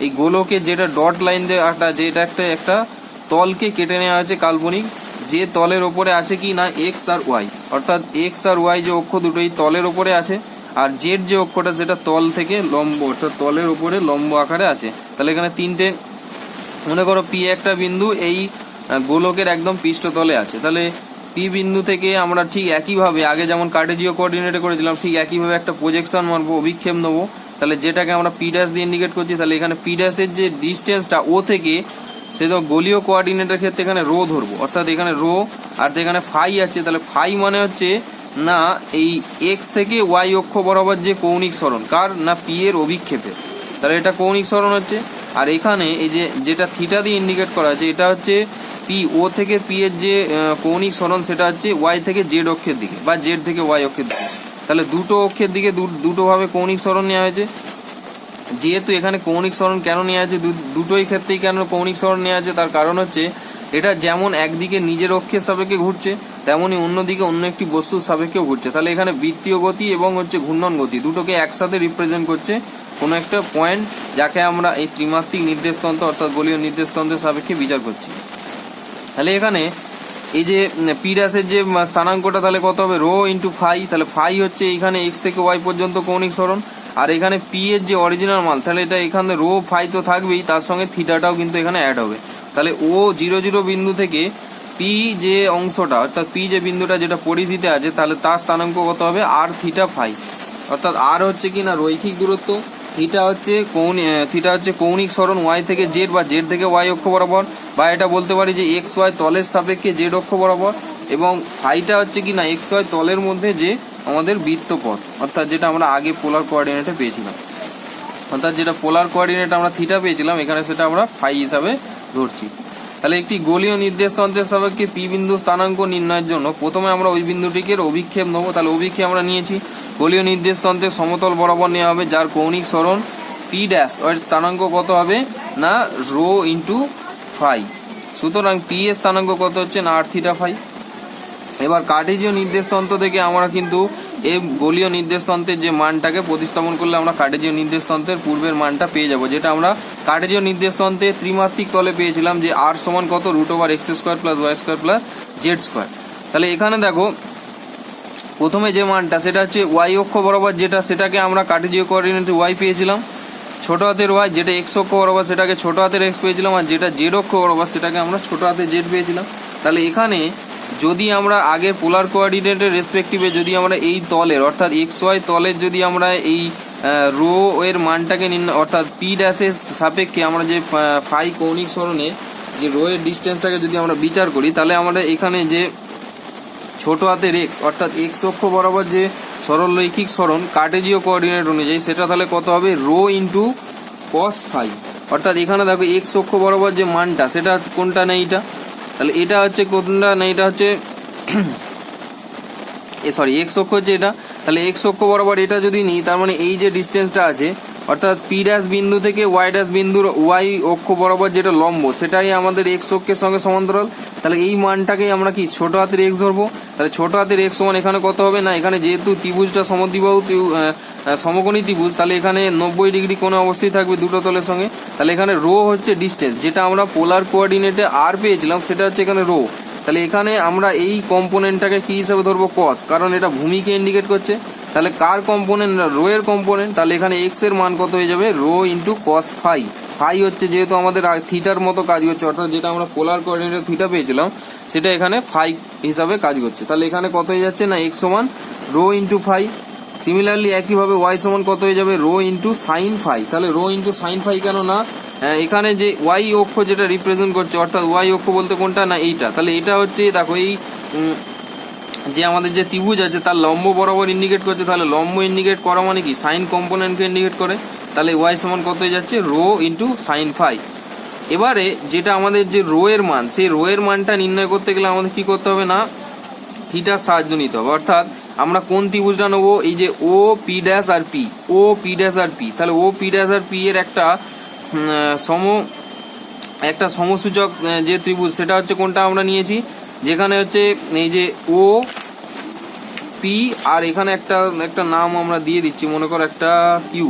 এই গোলকে যেটা ডট লাইন দিয়ে আঁকা আছে এটা একটা তলকে কেটে নেওয়া হয়েছে কাল্পনিক, যে তলের ওপরে আছে কি না এক্স আর ওয়াই, অর্থাৎ এক্স আর ওয়াই যে অক্ষ দুটোই তলের ওপরে আছে, আর জেড যে অক্ষটা সেটা তল থেকে লম্ব অর্থাৎ তলের উপরে লম্ব আকারে আছে। তাহলে এখানে তিনটে মনে করো পি একটা বিন্দু এই গোলকের একদম পৃষ্ঠতলে আছে। তাহলে পি বিন্দু থেকে আমরা ঠিক একইভাবে আগে যেমন কার্টেজীয় কোঅর্ডিনেটে করেছিলাম ঠিক একইভাবে একটা প্রজেকশন মারবো, অভিক্ষেপ নেবো। তাহলে যেটাকে আমরা পি ড্যাশ দিয়ে ইন্ডিকেট করছি, তাহলে এখানে পি ড্যাশের যে ডিস্টেন্সটা ও থেকে সে তো গোলীয় কোঅর্ডিনেটের ক্ষেত্রে এখানে রো ধরবো, অর্থাৎ এখানে রো আর এখানে ফাই আছে। তাহলে ফাই মানে হচ্ছে না এই এক্স থেকে ওয়াই অক্ষ বরাবর যে কৌণিক সরণ কার না পি এর অভিক্ষেপে, তাহলে এটা কৌণিক সরণ হচ্ছে। আর এখানে এই যে যেটা থিটা দিয়ে ইন্ডিকেট করা আছে এটা হচ্ছে পি ও থেকে পি এর যে কৌণিক সরণ সেটা হচ্ছে ওয়াই থেকে জেড অক্ষের দিকে বা জেড থেকে ওয়াই অক্ষের দিকে। তাহলে দুটো অক্ষের দিকে দুটো ভাবে কৌণিক সরণ নেওয়া হয়েছে। যেহেতু এখানে কৌণিক সরণ কেন নেওয়া আছে, দুটোই ক্ষেত্রেই কেন কৌণিক সরণ নেওয়া আছে তার কারণ হচ্ছে এটা যেমন একদিকে নিজের অক্ষের সাপেক্ষে ঘুরছে তেমনি অন্যদিকে অন্য একটি বস্তুর সাপেক্ষেও ঘুরছে। তাহলে এখানে বৃত্তীয় গতি এবং হচ্ছে ঘূর্ণন গতি দুটোকে একসাথে রিপ্রেজেন্ট করছে কোনো একটা পয়েন্ট, যাকে আমরা এই ত্রিমাত্রিক নির্দেশতন্ত্র অর্থাৎ গোলীয় নির্দেশতন্ত্রের সাপেক্ষে বিচার করছি। তাহলে এখানে এই যে পি ড্যাশের যে স্থানাঙ্কটা তাহলে কত হবে রো ইন্টু ফাই, তাহলে ফাই হচ্ছে এখানে এক্স থেকে ওয়াই পর্যন্ত কৌণিক সরণ, আর এখানে পি এর যে অরিজিনাল মান তাহলে এটা এখানে রো ফাই তো থাকবেই, তার সঙ্গে থিটাটাও কিন্তু এখানে অ্যাড হবে। তাহলে ও 0 0 বিন্দু থেকে পি যে অংশটা অর্থাৎ পি যে বিন্দুটা যেটা পরিধিতে আছে তাহলে তার স্থানাঙ্ক কত হবে আর থিটা ফাই, অর্থাৎ আর হচ্ছে কি না রৈখিক দূরত্ব, থিটা হচ্ছে কৌণিক সরণ ওয়াই থেকে জেড বা জেড থেকে ওয়াই অক্ষ বরাবর, বা এটা বলতে পারি যে এক্স ওয়াই তলের সাপেক্ষে জেড অক্ষ বরাবর, এবং ফাইটা হচ্ছে কি না এক্স ওয়াই তলের মধ্যে যে আমাদের বৃত্তপথ, অর্থাৎ যেটা আমরা আগে পোলার কোঅর্ডিনেটে পেয়েছিলাম, অর্থাৎ যেটা পোলার কোঅর্ডিনেট আমরা থিটা পেয়েছিলাম এখানে সেটা আমরা ফাই হিসাবে ধরছি। তাহলে একটি গোলীয় নির্দেশতন্ত্রের সাপেক্ষে পি বিন্দু স্থানাঙ্ক নির্ণয়ের জন্য প্রথমে আমরা ওই বিন্দুটিকে অভিক্ষেপ নেবো। তাহলে অভিক্ষেপ আমরা নিয়েছি গোলীয় নির্দেশতন্ত্রের সমতল বরাবর নেওয়া হবে, যার কৌণিক সরণ পি ড্যাশ এর স্থানাঙ্ক কত হবে না রো ইন্টু ফাই। সুতরাং পি এর স্থানাঙ্ক কত হচ্ছে না আর থিটা ফাই। এবার কার্টেজীয় নির্দেশতন্ত্র থেকে আমরা কিন্তু এই গোলীয় নির্দেশতন্ত্রের যে মানটাকে প্রতিস্থাপন করলে আমরা কার্টেজীয় নির্দেশতন্ত্রের পূর্বের মানটা পেয়ে যাব, যেটা আমরা কার্টেজীয় নির্দেশতন্ত্রের ত্রিমাত্রিক তলে পেয়েছিলাম যে আর সমান কত √x² + y² + z²। তাহলে এখানে দেখো প্রথমে যে মানটা সেটা হচ্ছে ওয়াই অক্ষ বরাবর, যেটা সেটাকে আমরা কার্টেজীয় কোঅর্ডিনেটে ওয়াই পেয়েছিলাম, ছোট হাতের ওয়াই, যেটা এক্স অক্ষ বরাবর সেটাকে ছোট হাতের এক্স পেয়েছিলাম, আর যেটা জেড অক্ষ বরাবর সেটাকে আমরা ছোট হাতের জেড পেয়েছিলাম। তাহলে এখানে যদি আমরা আগে পোলার কোঅর্ডিনেটের রেসপেক্টিভে যদি আমরা এই তলের অর্থাৎ এক্স ওয়াই তলের যদি আমরা এই রো এর মানটাকে অর্থাৎ পি ড্যাশের সাপেক্ষে আমরা যে ফাই কৌণিক সরণে যে রো এর ডিস্টেন্সটাকে যদি আমরা বিচার করি, তাহলে আমরা এখানে যে ছোট হাতের এক্স অর্থাৎ এক্স অক্ষ বরাবর যে সরলরৈখিক সরণ কার্টেজীয় কোঅর্ডিনেট অনুযায়ী সেটা তাহলে কত হবে রো ইন্টু কস ফাই, অর্থাৎ এখানে দেখো এক্স অক্ষ বরাবর যে মানটা সেটা কোনটা না এইটা, তাহলে এটা হচ্ছে কোনটা না এটা হচ্ছে এক্স অক্ষ হচ্ছে এটা, তাহলে এক্স অক্ষ বরাবর এটা যদি নিই তার মানে এই যে ডিস্টেন্সটা আছে অর্থাৎ পি ড্যাশ বিন্দু থেকে ওয়াই ড্যাশ বিন্দুর ওয়াই অক্ষ বরাবর যেটা লম্ব সেটাই আমাদের এক্স অক্ষের সঙ্গে সমান্তরাল। তাহলে এই মানটাকেই আমরা কি ছোট হাতের এক্স ধরবো। তাহলে ছোট হাতের এক্স সমান এখানে কত হবে না এখানে যেহেতু ত্রিভুজটা সমদ্বিবাহু সমকোণী ত্রিভুজ, তাহলে এখানে 90 ডিগ্রি কোণে অবস্থিত থাকবে দুটো তলের সঙ্গে। তাহলে এখানে রো হচ্ছে ডিস্টেন্স, যেটা আমরা পোলার কোঅর্ডিনেটে আর পেয়েছিলাম সেটা হচ্ছে এখানে রো। তাহলে এখানে আমরা এই কম্পোনেন্টটাকে কি হিসাবে ধরবো কস, কারণ এটা ভূমিকে ইন্ডিকেট করছে। তাহলে কার কম্পোনেন্ট রো এর কম্পোনেন্ট, তাহলে এখানে এক্স এর মান কত হয়ে যাবে rho into cos phi. Phi হচ্ছে যেহেতু আমাদের থিটার মতো কাজ করছে, অর্থাৎ যেটা আমরা পোলার কোঅর্ডিনেটে থিটা পেয়েছিলাম সেটা এখানে ফাই হিসাবে কাজ করছে। তাহলে এখানে কত হয়ে যাচ্ছে না এক্স সমান রো ইন্টু ফাই। সিমিলারলি একইভাবে ওয়াই সমান কত হয়ে যাবে রো ইন্টু সাইন ফাই। তাহলে রো ইন্টু সাইন ফাই কেন না এখানে যে ওয়াই অক্ষ যেটা রিপ্রেজেন্ট করছে অর্থাৎ ওয়াই অক্ষ বলতে কোনটা না এইটা, তাহলে এটা হচ্ছে দেখো এই যে আমাদের যে ত্রিভুজ আছে তার লম্ব বরাবর ইন্ডিকেট করছে, তাহলে লম্ব ইন্ডিকেট করা মানে কি সাইন কম্পোনেন্টকে ইন্ডিকেট করে। তাহলে ওয়াই সমান কত হয়ে যাচ্ছে রো ইন্টু সাইন ফাই। এবারে যেটা আমাদের যে রো এর মান সেই রো এর মানটা নির্ণয় করতে গেলে আমাদের কি করতে হবে না থিটার সাহায্য নিতে হবে, অর্থাৎ আমরা কোন ত্রিভুজটা নেবো এই যে ও পি ড্যাশ আর পি, ও পি ড্যাশ আর পি। তাহলে ও পি ড্যাশ আর পি এর একটা সমসূচক যে ত্রিভুজ সেটা হচ্ছে কোনটা আমরা নিয়েছি, যেখানে হচ্ছে এই যে ও পি আর এখানে একটা নাম আমরা দিয়ে দিচ্ছি, মনে করো একটা কিউ,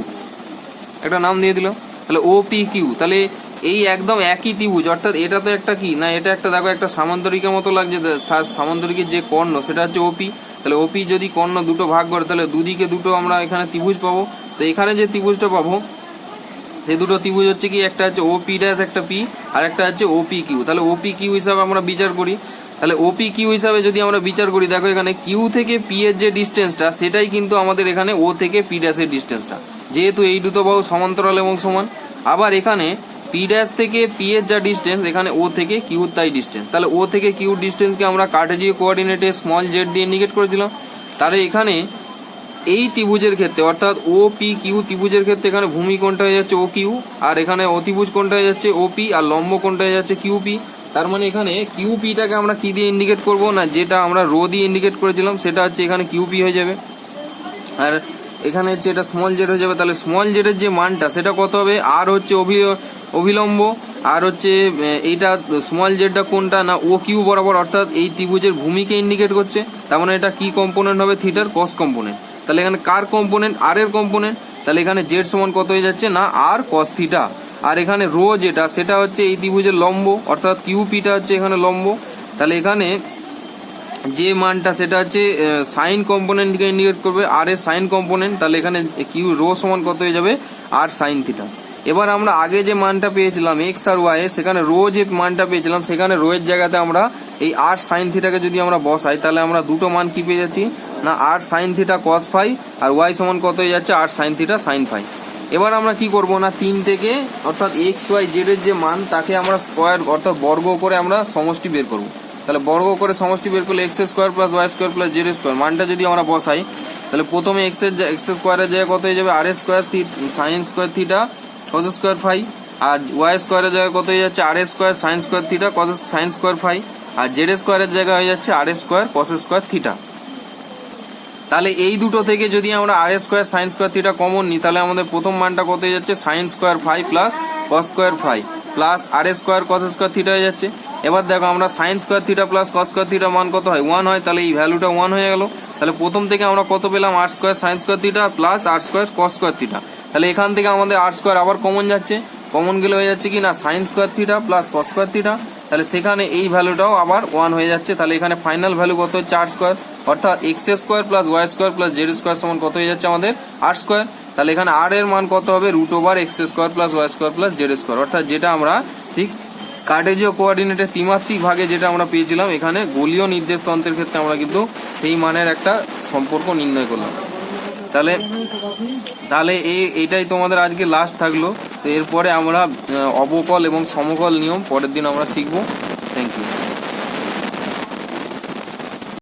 একটা নাম দিয়ে দিলাম, তাহলে ও পি কিউ। তাহলে এই একদম একই ত্রিভুজ, অর্থাৎ এটা তো একটা কি না এটা একটা দেখো একটা সামান্তরিকের মতো লাগছে, সামান্তরিকের যে কর্ণ সেটা হচ্ছে ওপি। তাহলে ওপি যদি কর্ণ দুটো ভাগ করে তাহলে দুদিকে দুটো আমরা এখানে ত্রিভুজ পাবো। তো এখানে যে ত্রিভুজটা পাবো সেই দুটো ত্রিভুজ হচ্ছে কি একটা হচ্ছে ও পি ড্যাশ একটা পি আর একটা হচ্ছে ওপি কিউ। তাহলে ওপি কিউ হিসাবে আমরা বিচার করি। তাহলে ওপি কিউ হিসাবে যদি আমরা বিচার করি দেখো এখানে কিউ থেকে পি এর যে ডিস্টেন্সটা সেটাই কিন্তু আমাদের এখানে ও থেকে পি ড্যাশের ডিস্টেন্সটা, যেহেতু এই দুটো বাহু সমান্তরাল এবং সমান। আবার এখানে পি ড্যাশ থেকে পি এর যা ডিস্টেন্স এখানে ও থেকে কিউ তাই ডিস্টেন্স। তাহলে ও থেকে কিউ ডিস্টেন্সকে আমরা কার্টেজীয় কোঅর্ডিনেটে স্মল জেড দিয়ে ইন্ডিকেট করেছিলাম। তাহলে এখানে এই ত্রিভুজের ক্ষেত্রে অর্থাৎ ও পি কিউ ত্রিভুজের ক্ষেত্রে এখানে ভূমি কোণটা হয়ে যাচ্ছে ও কিউ, আর এখানে অতিভুজ কোণটা হয়ে যাচ্ছে ওপি, আর লম্ব কোণটা হয়ে যাচ্ছে কিউপি। তার মানে এখানে কিউপিটাকে আমরা কি দিয়ে ইন্ডিকেট করব না যেটা আমরা রো দিয়ে ইন্ডিকেট করেছিলাম সেটা হচ্ছে এখানে কিউপি হয়ে যাবে, আর এখানে হচ্ছে এটা স্মল জেড হয়ে যাবে। তাহলে স্মল জেডের যে মানটা সেটা কত হবে আর হচ্ছে অভিলম্ব, আর হচ্ছে এইটা স্মল জেডটা কোনটা না ও কিউ বরাবর, অর্থাৎ এই ত্রিভুজের ভূমিকে ইন্ডিকেট করছে। তার মানে এটা কি কম্পোনেন্ট হবে থিটার কস কম্পোনেন্ট। তাহলে এখানে কার কম্পোনেন্ট আর এর কম্পোনেন্ট, তাহলে এখানে জেড সমান কত হয়ে যাচ্ছে না আর কস থিটা। আর এখানে রো যেটা সেটা হচ্ছে এই ত্রিভুজের লম্ব, অর্থাৎ কিউপিটা হচ্ছে এখানে লম্ব, তাহলে এখানে যে মানটা সেটা হচ্ছে সাইন কম্পোনেন্টকে ইন্ডিকেট করবে, আর এর সাইন কম্পোনেন্ট। তাহলে এখানে কিউ রো সমান কত হয়ে যাবে, আর সাইন থিটা। এবার আমরা আগে যে মানটা পেয়েছিলাম এক্স আর ওয়াই, সেখানে রো যে মানটা পেয়েছিলাম সেখানে রো এর জায়গাতে আমরা এই আর সাইন থিটাকে যদি আমরা বসাই, তাহলে আমরা দুটো মান কি পেয়ে যাচ্ছি না, আর সাইন থিটা কস ফাই, আর ওয়াই সমান কত হয়ে যাচ্ছে, আর সাইন থিটা সাইন ফাই। এবার আমরা কি করব না, 3 থেকে অর্থাৎ এক্স ওয়াই জেড এর যে মান তাকে আমরা স্কোয়ার অর্থাৎ বর্গ করে আমরা সমষ্টি বের করব। তাহলে বর্গ করে সমষ্টি বের করলে x square plus y square plus z square মানটা যদি আমরা বসাই, তাহলে প্রথমে এক্স স্কোয়ারের জায়গায় কত হয়ে যাবে, r square sine square theta cos square phi, আর ওয়াই স্কোয়ারের জায়গায় কত হয়ে যাচ্ছে, r square sine square theta cos sine square phi, আর জেড স্কোয়ারের জায়গায় হয়ে যাচ্ছে r square cos square theta. তাহলে এই দুটো থেকে যদি আমরা r square sine square theta common নিই, তাহলে আমাদের প্রথম মানটা কত হয়ে যাচ্ছে, sine square phi plus cos square phi plus r square cos square theta হয়ে যাচ্ছে। এবার দেখো আমরা sign square theta plus cos square theta মান কত হয়, 1 হয়। তাহলে এই ভ্যালুটা 1 হয়ে গেল। তাহলে প্রথম থেকে আমরা কত পেলাম, r square sine square theta plus r square cos square theta. তাহলে এখান থেকে আমাদের আর স্কোয়ার আবার কমন যাচ্ছে, কমন গেলে হয়ে যাচ্ছে কি না, sine square theta plus cos square theta. তাহলে সেখানে এই ভ্যালুটাও আবার 1 হয়ে যাচ্ছে। তাহলে এখানে ফাইনাল ভ্যালু কত হচ্ছে, আর স্কোয়ার, অর্থাৎ x square plus y square plus z square সমান কত হয়ে যাচ্ছে আমাদের আর স্কোয়ার। তাহলে এখানে আর এর মান কত হবে, root over x square plus y square plus z square, অর্থাৎ যেটা আমরা ঠিক কার্টেজীয় কোঅর্ডিনেটের ত্রিমাত্রিক ভাগে যেটা আমরা পেয়েছিলাম, এখানে গোলীয় নির্দেশ তন্ত্রের ক্ষেত্রে আমরা কিন্তু সেই মানের একটা সম্পর্ক নির্ণয় করলাম। তাহলে এইটাই তোমাদের আজকে লাস্ট থাকলো। তো এরপরে আমরা অবকল এবং সমকল নিয়ম পরের দিন আমরা শিখবো। Thank you.